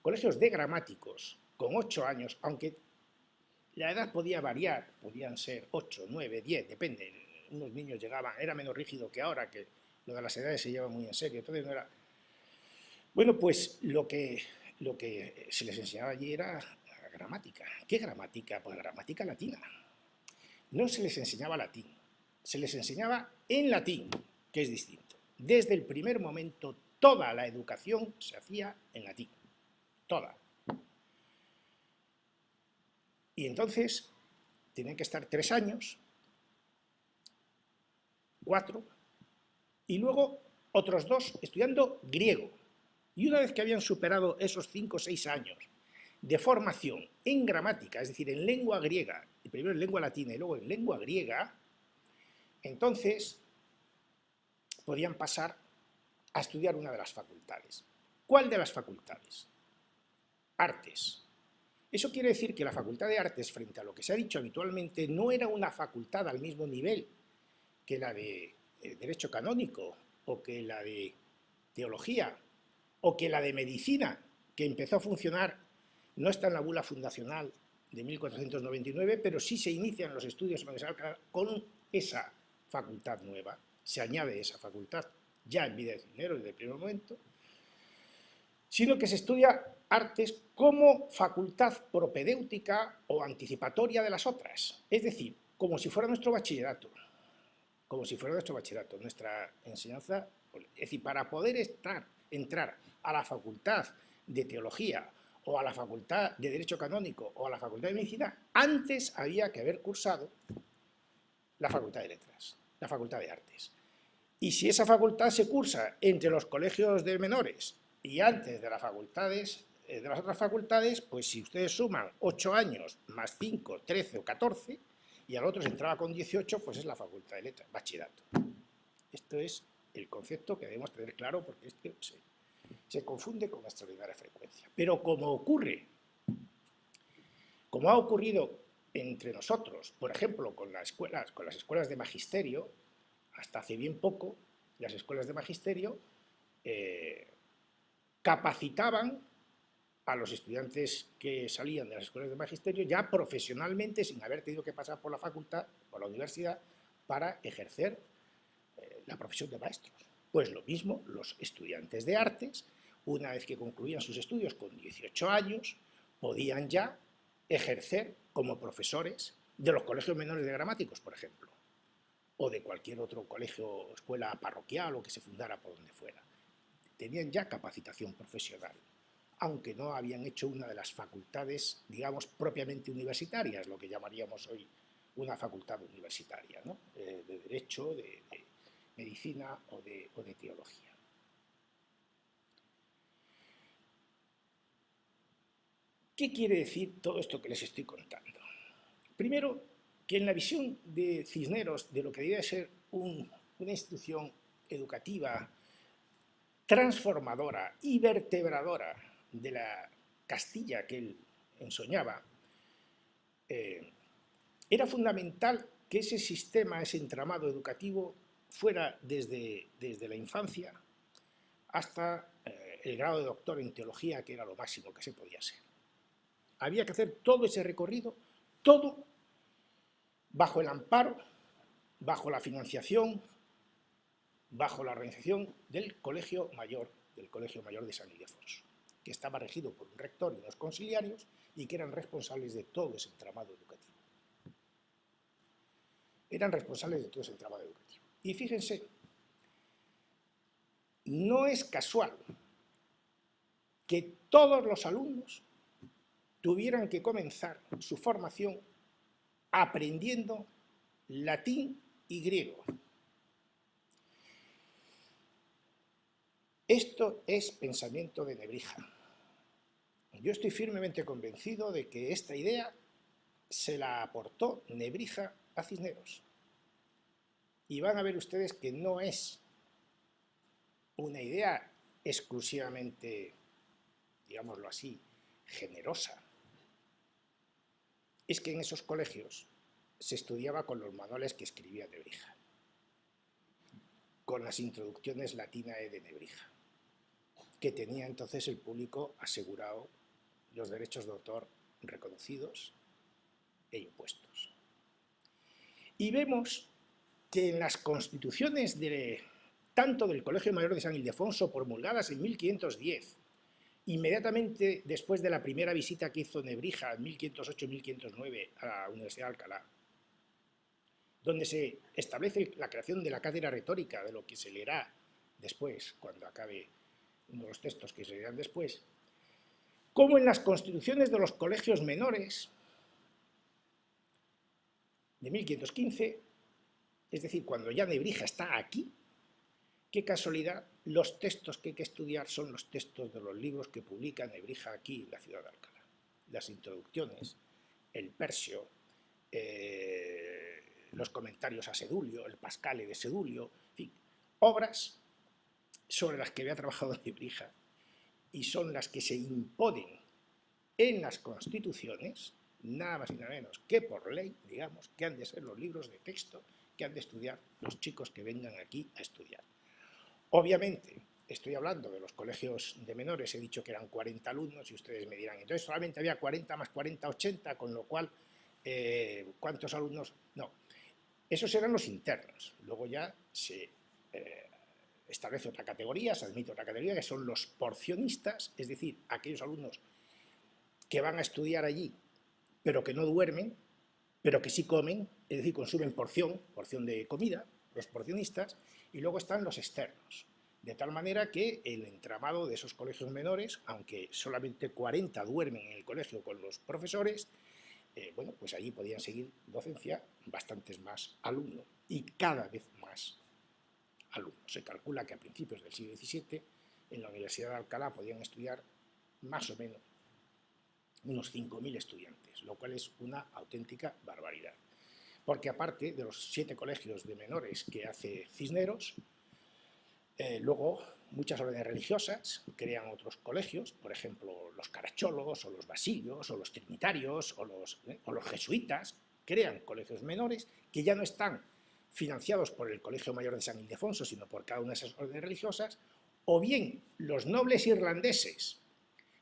colegios de gramáticos con 8 años, aunque la edad podía variar, podían ser 8, 9, 10, depende. Unos niños llegaban, era menos rígido que ahora, que lo de las edades se lleva muy en serio, entonces no era... Bueno, pues lo que se les enseñaba allí era gramática. ¿Qué gramática? Pues gramática latina. No se les enseñaba latín, se les enseñaba en latín, que es distinto. Desde el primer momento, toda la educación se hacía en latín, toda. Y entonces tenían que estar 3 años, 4, y luego otros 2 estudiando griego. Y una vez que habían superado esos 5 o 6 años de formación en gramática, es decir, en lengua griega, y primero en lengua latina y luego en lengua griega, entonces podían pasar a estudiar una de las facultades. ¿Cuál de las facultades? Artes. Eso quiere decir que la Facultad de Artes, frente a lo que se ha dicho habitualmente, no era una facultad al mismo nivel que la de Derecho Canónico, o que la de Teología, o que la de Medicina, que empezó a funcionar, no está en la bula fundacional de 1499, pero sí se inician los estudios en la Universidad de Alcalá con esa facultad nueva. Se añade esa facultad ya en vida de Cisneros desde el primer momento, sino que se estudia artes como facultad propedéutica o anticipatoria de las otras, es decir, como si fuera nuestro bachillerato, nuestra enseñanza, es decir, para poder entrar a la facultad de Teología o a la facultad de Derecho Canónico o a la facultad de Medicina, antes había que haber cursado la facultad de Letras, la facultad de Artes. Y si esa facultad se cursa entre los colegios de menores y antes de las facultades, de las otras facultades, pues si ustedes suman 8 años más 5, 13 o 14, y al otro se entraba con 18, pues es la facultad de letras, bachillerato. Esto es el concepto que debemos tener claro, porque este se confunde con extraordinaria frecuencia. Pero como ha ocurrido entre nosotros, por ejemplo, con las escuelas de magisterio, hasta hace bien poco, las escuelas de magisterio capacitaban a los estudiantes que salían de las escuelas de magisterio ya profesionalmente, sin haber tenido que pasar por la facultad, por la universidad, para ejercer la profesión de maestros. Pues lo mismo los estudiantes de artes, una vez que concluían sus estudios con 18 años, podían ya ejercer como profesores de los colegios menores de gramáticos, por ejemplo, o de cualquier otro colegio o escuela parroquial o que se fundara por donde fuera. Tenían ya capacitación profesional, aunque no habían hecho una de las facultades, digamos, propiamente universitarias, lo que llamaríamos hoy una facultad universitaria, ¿no? De Derecho, de Medicina o de Teología. ¿Qué quiere decir todo esto que les estoy contando? Primero, que en la visión de Cisneros de lo que debía ser una institución educativa transformadora y vertebradora de la Castilla que él ensoñaba, era fundamental que ese sistema, ese entramado educativo, fuera desde la infancia hasta el grado de doctor en teología, que era lo máximo que se podía ser. Había que hacer todo ese recorrido, todo bajo el amparo, bajo la financiación, bajo la organización del Colegio Mayor de San Ildefonso, que estaba regido por un rector y unos conciliarios y que eran responsables de todo ese entramado educativo. Eran responsables de todo ese entramado educativo. Y fíjense, no es casual que todos los alumnos tuvieran que comenzar su formación aprendiendo latín y griego. Esto es pensamiento de Nebrija. Yo estoy firmemente convencido de que esta idea se la aportó Nebrija a Cisneros. Y van a ver ustedes que no es una idea exclusivamente, digámoslo así, generosa. Es que en esos colegios se estudiaba con los manuales que escribía Nebrija, con las introducciones latinae de Nebrija, que tenía entonces el público asegurado los derechos de autor reconocidos e impuestos. Y vemos que en las constituciones tanto del Colegio Mayor de San Ildefonso, promulgadas en 1510, inmediatamente después de la primera visita que hizo Nebrija en 1508-1509 a la Universidad de Alcalá, donde se establece la creación de la cátedra retórica, de lo que se leerá después, cuando acabe uno de los textos que se leerán después, como en las constituciones de los colegios menores de 1515, es decir, cuando ya Nebrija está aquí, qué casualidad, los textos que hay que estudiar son los textos de los libros que publica Nebrija aquí en la ciudad de Alcalá. Las introducciones, el Persio, los comentarios a Sedulio, el Pascale de Sedulio, en fin, obras sobre las que había trabajado Nebrija y son las que se imponen en las constituciones, nada más y nada menos que por ley, digamos, que han de ser los libros de texto que han de estudiar los chicos que vengan aquí a estudiar. Obviamente, estoy hablando de los colegios de menores, he dicho que eran 40 alumnos y ustedes me dirán, entonces solamente había 40 más 40, 80, con lo cual, ¿cuántos alumnos? No, esos eran los internos. Luego ya se establece otra categoría, se admite otra categoría, que son los porcionistas, es decir, aquellos alumnos que van a estudiar allí, pero que no duermen, pero que sí comen, es decir, consumen porción de comida, los porcionistas, y luego están los externos. De tal manera que el entramado de esos colegios menores, aunque solamente 40 duermen en el colegio con los profesores, bueno, pues allí podían seguir docencia bastantes más alumnos, y cada vez más alumnos. Se calcula que a principios del siglo XVII en la Universidad de Alcalá podían estudiar más o menos unos 5.000 estudiantes, lo cual es una auténtica barbaridad. Porque aparte de los 7 colegios de menores que hace Cisneros, luego muchas órdenes religiosas crean otros colegios, por ejemplo los carachólogos o los basilios o los trinitarios o los jesuitas, crean colegios menores que ya no están financiados por el Colegio Mayor de San Ildefonso, sino por cada una de esas órdenes religiosas, o bien los nobles irlandeses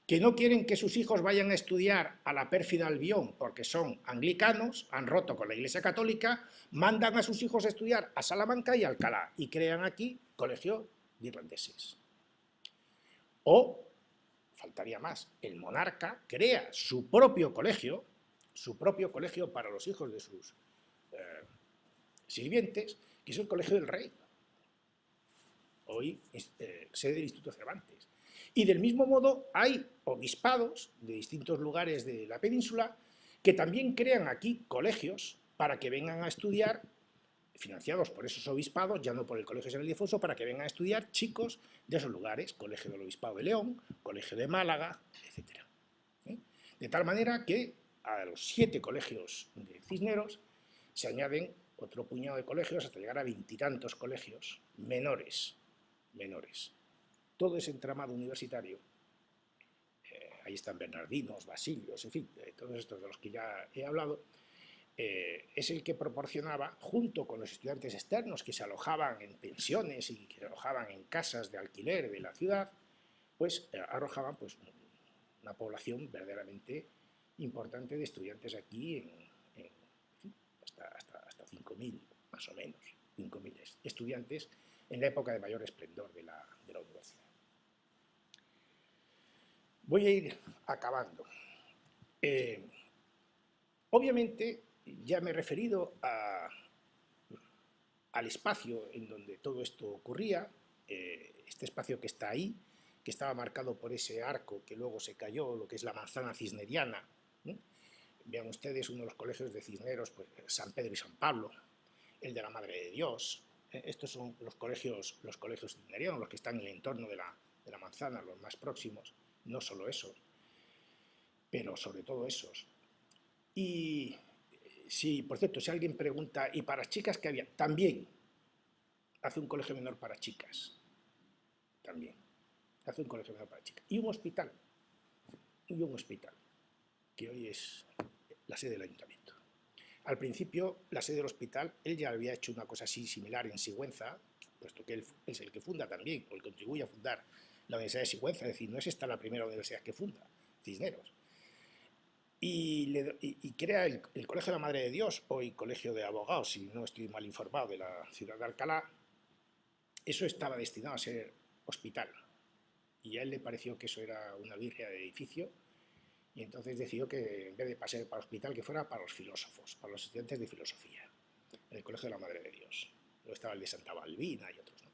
que no quieren que sus hijos vayan a estudiar a la pérfida Albión porque son anglicanos, han roto con la Iglesia Católica, mandan a sus hijos a estudiar a Salamanca y Alcalá y crean aquí colegio de irlandeses. O, faltaría más, el monarca crea su propio colegio para los hijos de sus sirvientes, que es el Colegio del Rey, hoy sede del Instituto Cervantes. Y del mismo modo hay obispados de distintos lugares de la península que también crean aquí colegios para que vengan a estudiar, financiados por esos obispados, ya no por el Colegio San Ildefonso, para que vengan a estudiar chicos de esos lugares, Colegio del Obispado de León, Colegio de Málaga, etc. De tal manera que a los 7 colegios de Cisneros se añaden otro puñado de colegios hasta llegar a 20 y tantos colegios menores. Todo ese entramado universitario, ahí están Bernardinos, Basilios, en fin, todos estos de los que ya he hablado, es el que proporcionaba, junto con los estudiantes externos que se alojaban en pensiones y que se alojaban en casas de alquiler de la ciudad, pues arrojaban pues, una población verdaderamente importante de estudiantes aquí, hasta 5.000, más o menos, 5.000 estudiantes en la época de mayor esplendor de la universidad. Voy a ir acabando. Obviamente, ya me he referido al espacio en donde todo esto ocurría, este espacio que está ahí, que estaba marcado por ese arco que luego se cayó, lo que es la manzana cisneriana. Vean ustedes uno de los colegios de Cisneros, pues, San Pedro y San Pablo, el de la Madre de Dios. Estos son los colegios cisnerianos, los que están en el entorno de la manzana, los más próximos, no solo esos, pero sobre todo esos. Y sí, por cierto, si alguien pregunta, ¿y para chicas qué había? También hace un colegio menor para chicas, también hace un colegio menor para chicas. Y un hospital, que hoy es la sede del ayuntamiento. Al principio, la sede del hospital, él ya había hecho una cosa así similar en Sigüenza, puesto que él es el que funda también, o el que contribuye a fundar la Universidad de Sigüenza, es decir, no es esta la primera universidad que funda, Cisneros. Y crea el Colegio de la Madre de Dios, hoy Colegio de Abogados, si no estoy mal informado, de la ciudad de Alcalá. Eso estaba destinado a ser hospital, y a él le pareció que eso era una birria de edificio, y entonces decidió que en vez de pasar para hospital, que fuera para los filósofos, para los estudiantes de filosofía, en el Colegio de la Madre de Dios. Luego estaba el de Santa Balbina y otros, ¿no?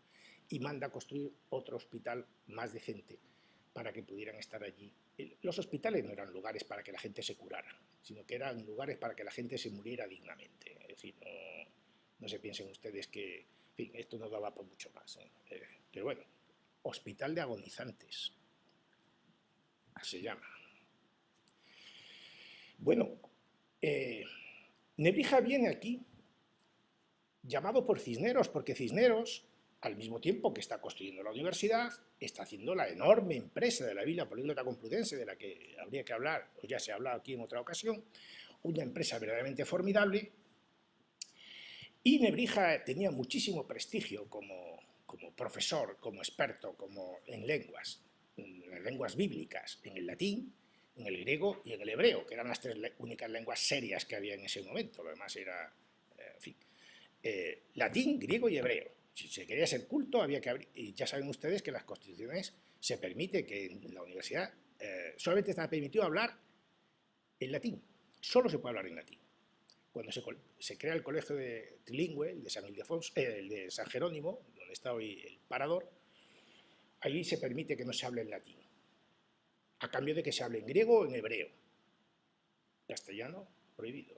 Y manda a construir otro hospital más decente para que pudieran estar allí. Los hospitales no eran lugares para que la gente se curara, sino que eran lugares para que la gente se muriera dignamente. Es decir, no se piensen ustedes que, en fin, esto no daba por mucho más, ¿eh? Pero bueno, hospital de agonizantes, se llama. Bueno, Nebrija viene aquí llamado por Cisneros, porque Cisneros, al mismo tiempo que está construyendo la universidad, está haciendo la enorme empresa de la Villa Políglota Complutense, de la que habría que hablar, o ya se ha hablado aquí en otra ocasión, una empresa verdaderamente formidable, y Nebrija tenía muchísimo prestigio como profesor, como experto, en lenguas bíblicas, en el latín, en el griego y en el hebreo, que eran las tres únicas lenguas serias que había en ese momento. Lo demás era, en fin, latín, griego y hebreo. Si se quería ser culto, había que abrir. Y ya saben ustedes que en las constituciones se permite que en la universidad solamente está permitido hablar en latín. Solo se puede hablar en latín. Cuando se crea el colegio de trilingüe, el de San Ildefonso, el de San Jerónimo, donde está hoy el Parador, allí se permite que no se hable en latín, a cambio de que se hable en griego o en hebreo. Castellano, prohibido.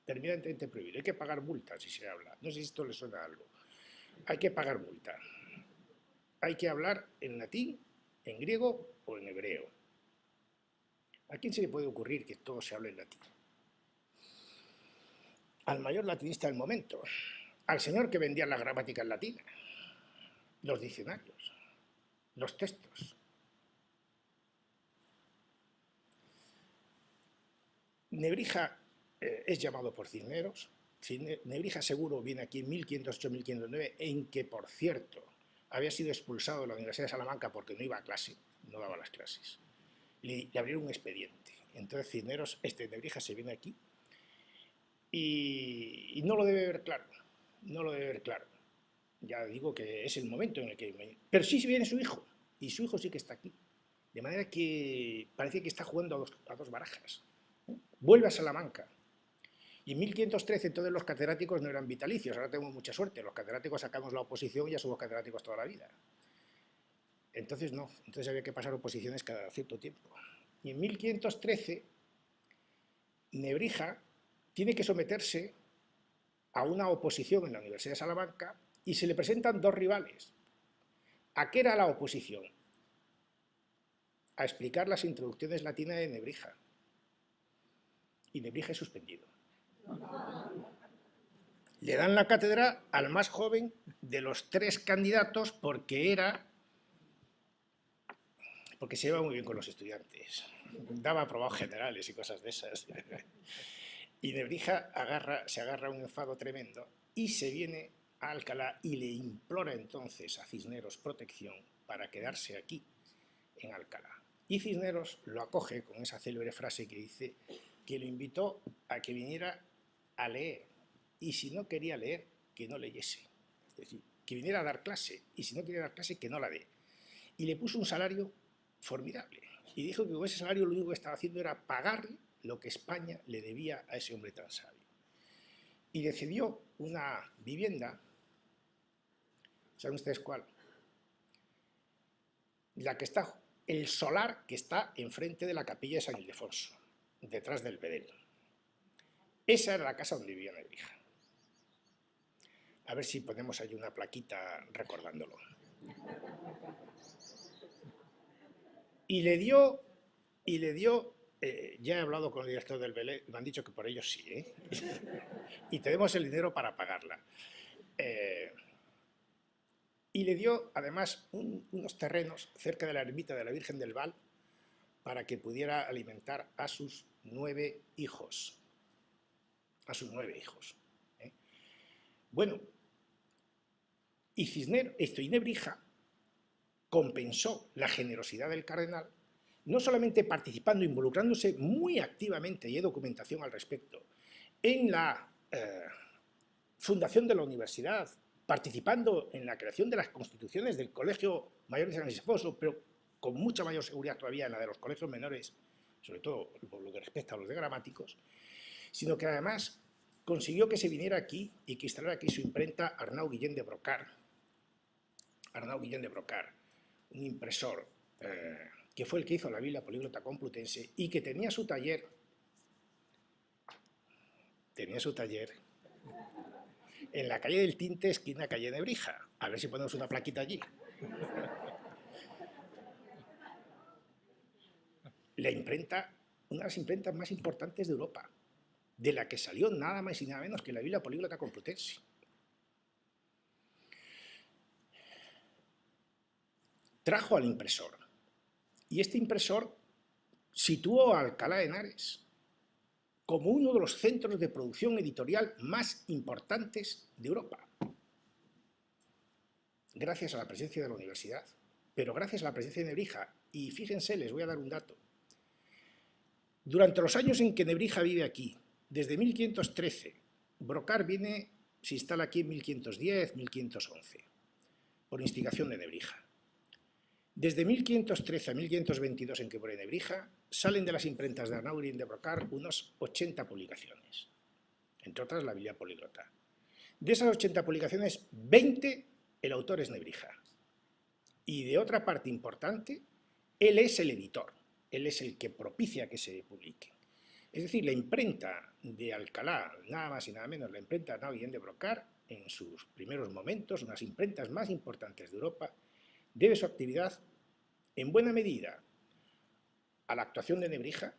Terminantemente prohibido. Hay que pagar multa si se habla. No sé si esto le suena a algo. Hay que pagar multa. Hay que hablar en latín, en griego o en hebreo. ¿A quién se le puede ocurrir que todo se hable en latín? Al mayor latinista del momento, al señor que vendía la gramática en latín, los diccionarios, los textos. Nebrija es llamado por Cisneros. Nebrija seguro viene aquí en 1508-1509, en que, por cierto, había sido expulsado de la Universidad de Salamanca porque no iba a clase, no daba las clases. Le abrieron un expediente. Entonces Cisneros, Nebrija se viene aquí y no lo debe ver claro, no lo debe ver claro. Ya digo que es el momento en el que... Pero sí viene su hijo, y su hijo sí que está aquí. De manera que parece que está jugando a dos barajas. Vuelve a Salamanca. Y en 1513 entonces los catedráticos no eran vitalicios, ahora tenemos mucha suerte, los catedráticos sacamos la oposición y ya somos catedráticos toda la vida. Entonces no, entonces había que pasar oposiciones cada cierto tiempo. Y en 1513 Nebrija tiene que someterse a una oposición en la Universidad de Salamanca y se le presentan dos rivales. ¿A qué era la oposición? A explicar las introducciones latinas de Nebrija. Y Nebrija es suspendido. Le dan la cátedra al más joven de los tres candidatos porque se lleva muy bien con los estudiantes. Daba aprobados generales y cosas de esas. Y Nebrija se agarra a un enfado tremendo y se viene a Alcalá y le implora entonces a Cisneros protección para quedarse aquí, en Alcalá. Y Cisneros lo acoge con esa célebre frase que dice que lo invitó a que viniera a leer, y si no quería leer, que no leyese. Es decir, que viniera a dar clase, y si no quería dar clase, que no la dé. Y le puso un salario formidable, y dijo que con ese salario lo único que estaba haciendo era pagarle lo que España le debía a ese hombre tan sabio. Y decidió una vivienda, ¿saben ustedes cuál? La que está, el solar que está enfrente de la capilla de San Ildefonso, detrás del Bedel. Esa era la casa donde vivía Nebrija. A ver si ponemos ahí una plaquita recordándolo. Y le dio, ya he hablado con el director del Belén, me han dicho que por ellos sí, ¿eh? Y tenemos el dinero para pagarla. Y le dio además unos terrenos cerca de la ermita de la Virgen del Val para que pudiera alimentar a sus 9 hijos. A sus 9 hijos. Bueno, y Cisneros, y Nebrija compensó la generosidad del cardenal, no solamente participando, involucrándose muy activamente, y hay documentación al respecto, en la fundación de la universidad, participando en la creación de las constituciones del Colegio Mayor de San Ildefonso, pero con mucha mayor seguridad todavía en la de los colegios menores, sobre todo por lo que respecta a los de gramáticos, sino que además consiguió que se viniera aquí y que instalara aquí su imprenta Arnau Guillén de Brocard. Arnau Guillén de Brocard, un impresor que fue el que hizo la Biblia Políglota Complutense y que tenía su taller en la calle del Tinte, esquina calle Nebrija. A ver si ponemos una plaquita allí. La imprenta, una de las imprentas más importantes de Europa, de la que salió nada más y nada menos que la Biblia Políglota Complutense. Trajo al impresor, y este impresor situó a Alcalá de Henares como uno de los centros de producción editorial más importantes de Europa, gracias a la presencia de la universidad, pero gracias a la presencia de Nebrija. Y fíjense, les voy a dar un dato. Durante los años en que Nebrija vive aquí, desde 1513, Brocard se instala aquí en 1510, 1511, por instigación de Nebrija. Desde 1513 a 1522, en que muere Nebrija, salen de las imprentas de Arnau Guillén de Brocard unas 80 publicaciones, entre otras la Biblia Políglota. De esas 80 publicaciones, 20 el autor es Nebrija. Y de otra parte importante, él es el editor, él es el que propicia que se publique. Es decir, la imprenta de Alcalá, nada más y nada menos, la imprenta de Arnau Guillén de Brocard, en sus primeros momentos, unas imprentas más importantes de Europa, debe su actividad en buena medida a la actuación de Nebrija,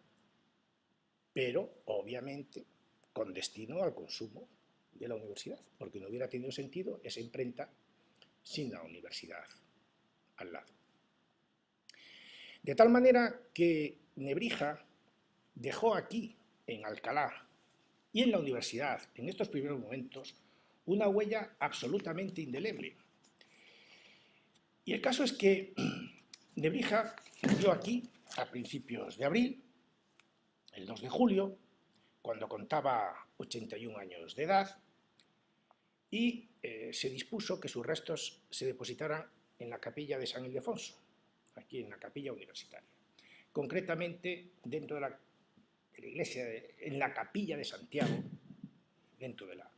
pero obviamente con destino al consumo de la universidad, porque no hubiera tenido sentido esa imprenta sin la universidad al lado. De tal manera que Nebrija dejó aquí, en Alcalá y en la universidad, en estos primeros momentos, una huella absolutamente indeleble. Y el caso es que Nebrija murió aquí a principios de abril, el 2 de julio, cuando contaba 81 años de edad, y se dispuso que sus restos se depositaran en la capilla de San Ildefonso, aquí en la capilla universitaria. Concretamente, dentro de la iglesia, en la capilla de Santiago, dentro de la...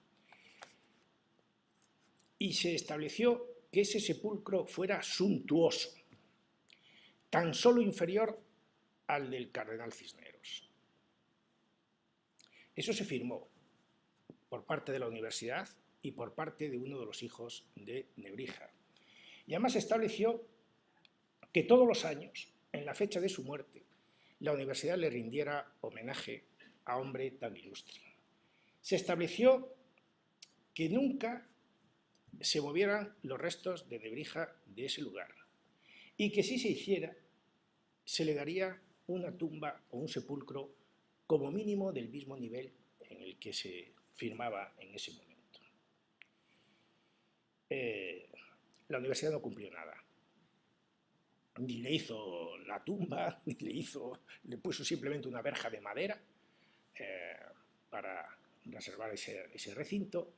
Y se estableció que ese sepulcro fuera suntuoso, tan solo inferior al del cardenal Cisneros. Eso se firmó por parte de la universidad y por parte de uno de los hijos de Nebrija. Y además se estableció que todos los años, en la fecha de su muerte, la universidad le rindiera homenaje a hombre tan ilustre. Se estableció que nunca se movieran los restos de Nebrija de ese lugar y que si se hiciera, se le daría una tumba o un sepulcro como mínimo del mismo nivel en el que se firmaba en ese momento. La universidad no cumplió nada. ni le hizo la tumba, le puso simplemente una verja de madera para reservar ese recinto,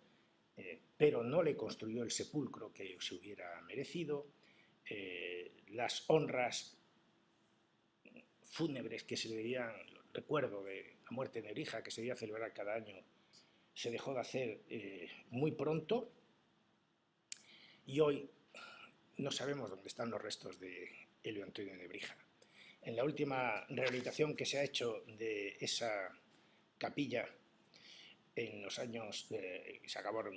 pero no le construyó el sepulcro que se hubiera merecido. Las honras fúnebres que se debían, recuerdo de la muerte de Nebrija, que se debía celebrar cada año, se dejó de hacer muy pronto, y hoy no sabemos dónde están los restos de Elio Antonio Nebrija. En la última rehabilitación que se ha hecho de esa capilla en los años que se acabaron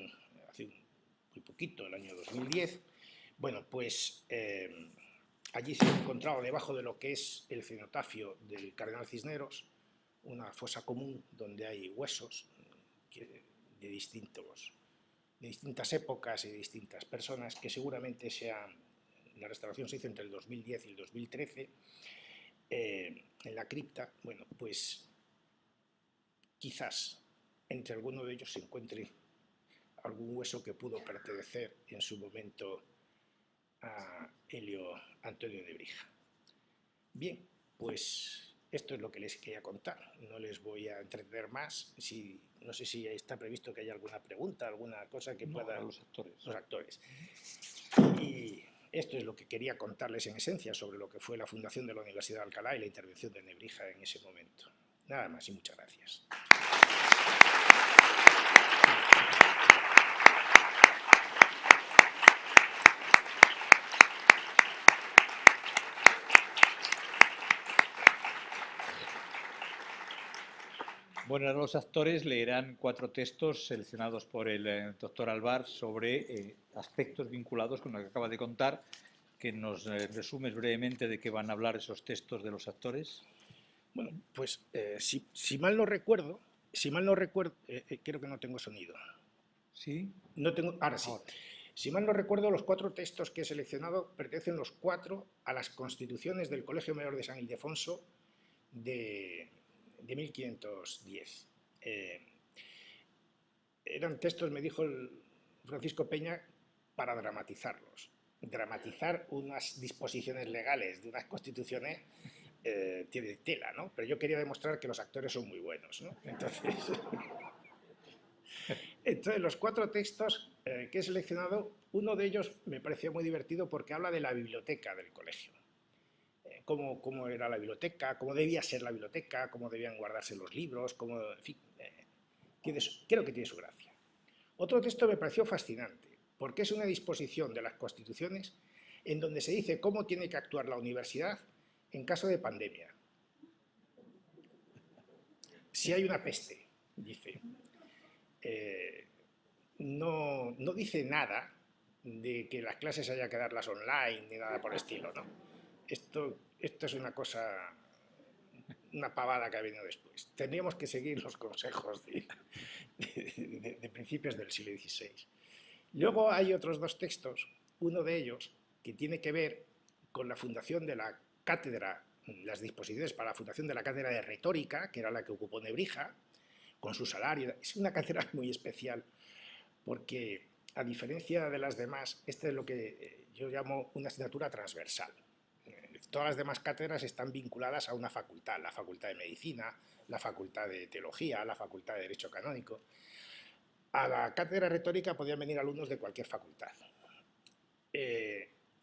hace muy poquito, el año 2010, bueno, pues allí se ha encontrado debajo de lo que es el cenotafio del cardenal Cisneros una fosa común donde hay huesos de distintas épocas y de distintas personas, que seguramente la restauración se hizo entre el 2010 y el 2013, en la cripta. Bueno, pues quizás entre alguno de ellos se encuentre algún hueso que pudo pertenecer en su momento a Elio Antonio Nebrija. Bien, pues esto es lo que les quería contar. No les voy a entretener más. No sé si está previsto que haya alguna pregunta, alguna cosa que pueda... Los actores. Los actores. Y esto es lo que quería contarles en esencia sobre lo que fue la fundación de la Universidad de Alcalá y la intervención de Nebrija en ese momento. Nada más y muchas gracias. Bueno, los actores leerán 4 textos seleccionados por el doctor Alvar sobre aspectos vinculados con lo que acaba de contar, que nos resumes brevemente de qué van a hablar esos textos de los actores. Bueno, pues si mal no recuerdo, creo que no tengo sonido. ¿Sí? No tengo, ahora sí. Si mal no recuerdo, los 4 textos que he seleccionado pertenecen los 4 a las constituciones del Colegio Mayor de San Ildefonso de 1510. Eran textos, me dijo el Francisco Peña, para dramatizarlos. Dramatizar unas disposiciones legales de unas constituciones tiene tela, ¿no? Pero yo quería demostrar que los actores son muy buenos, ¿no? Entonces los 4 textos que he seleccionado, uno de ellos me pareció muy divertido porque habla de la biblioteca del colegio. Cómo era la biblioteca, cómo debía ser la biblioteca, cómo debían guardarse los libros, en fin, creo que tiene su gracia. Otro texto me pareció fascinante, porque es una disposición de las constituciones en donde se dice cómo tiene que actuar la universidad en caso de pandemia. Si hay una peste, dice, no dice nada de que las clases haya que darlas online ni nada por el estilo, ¿no? Esto es una cosa, una pavada que ha venido después. Tendríamos que seguir los consejos de principios del siglo XVI. Luego hay otros 2 textos, uno de ellos que tiene que ver con la fundación de la cátedra, las disposiciones para la fundación de la cátedra de retórica, que era la que ocupó Nebrija, con su salario. Es una cátedra muy especial porque, a diferencia de las demás, esta es lo que yo llamo una asignatura transversal. Todas las demás cátedras están vinculadas a una facultad, la Facultad de Medicina, la Facultad de Teología, la Facultad de Derecho Canónico. A la cátedra de retórica podían venir alumnos de cualquier facultad.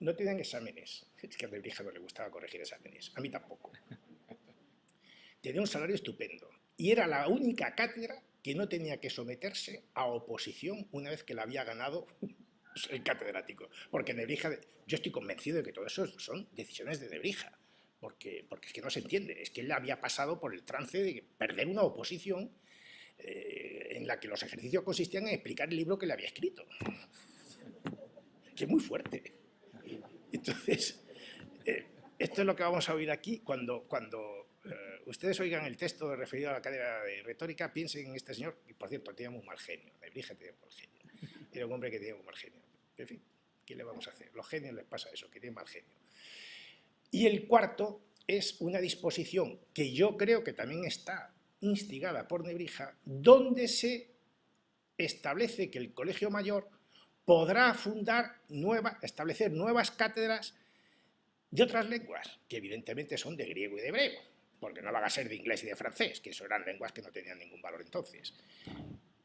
No tienen exámenes, es que a Nebrija no le gustaba corregir exámenes, a mí tampoco. Tenía un salario estupendo y era la única cátedra que no tenía que someterse a oposición una vez que la había ganado el catedrático, porque Nebrija, yo estoy convencido de que todo eso son decisiones de Nebrija, porque es que no se entiende, es que él había pasado por el trance de perder una oposición en la que los ejercicios consistían en explicar el libro que le había escrito, que es muy fuerte. Entonces, esto es lo que vamos a oír aquí. Cuando ustedes oigan el texto referido a la cátedra de retórica, piensen en este señor, y por cierto, tenía muy mal genio, Nebrija tenía muy mal genio. Era un hombre que tenía muy mal genio. En fin, ¿qué le vamos a hacer? Los genios les pasa eso, que tienen mal genio. Y el cuarto es una disposición que yo creo que también está instigada por Nebrija, donde se establece que el Colegio Mayor podrá establecer nuevas cátedras de otras lenguas, que evidentemente son de griego y de hebreo, porque no van a ser de inglés y de francés, que eso eran lenguas que no tenían ningún valor entonces.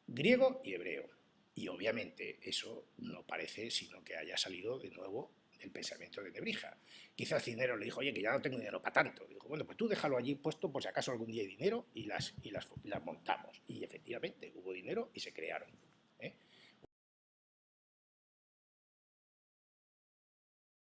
Griego y hebreo. Y obviamente eso no parece sino que haya salido de nuevo del pensamiento de Nebrija. Quizás Cisneros le dijo, oye, que ya no tengo dinero para tanto. Dijo, bueno, pues tú déjalo allí puesto por si acaso algún día hay dinero y las montamos. Y efectivamente hubo dinero y se crearon.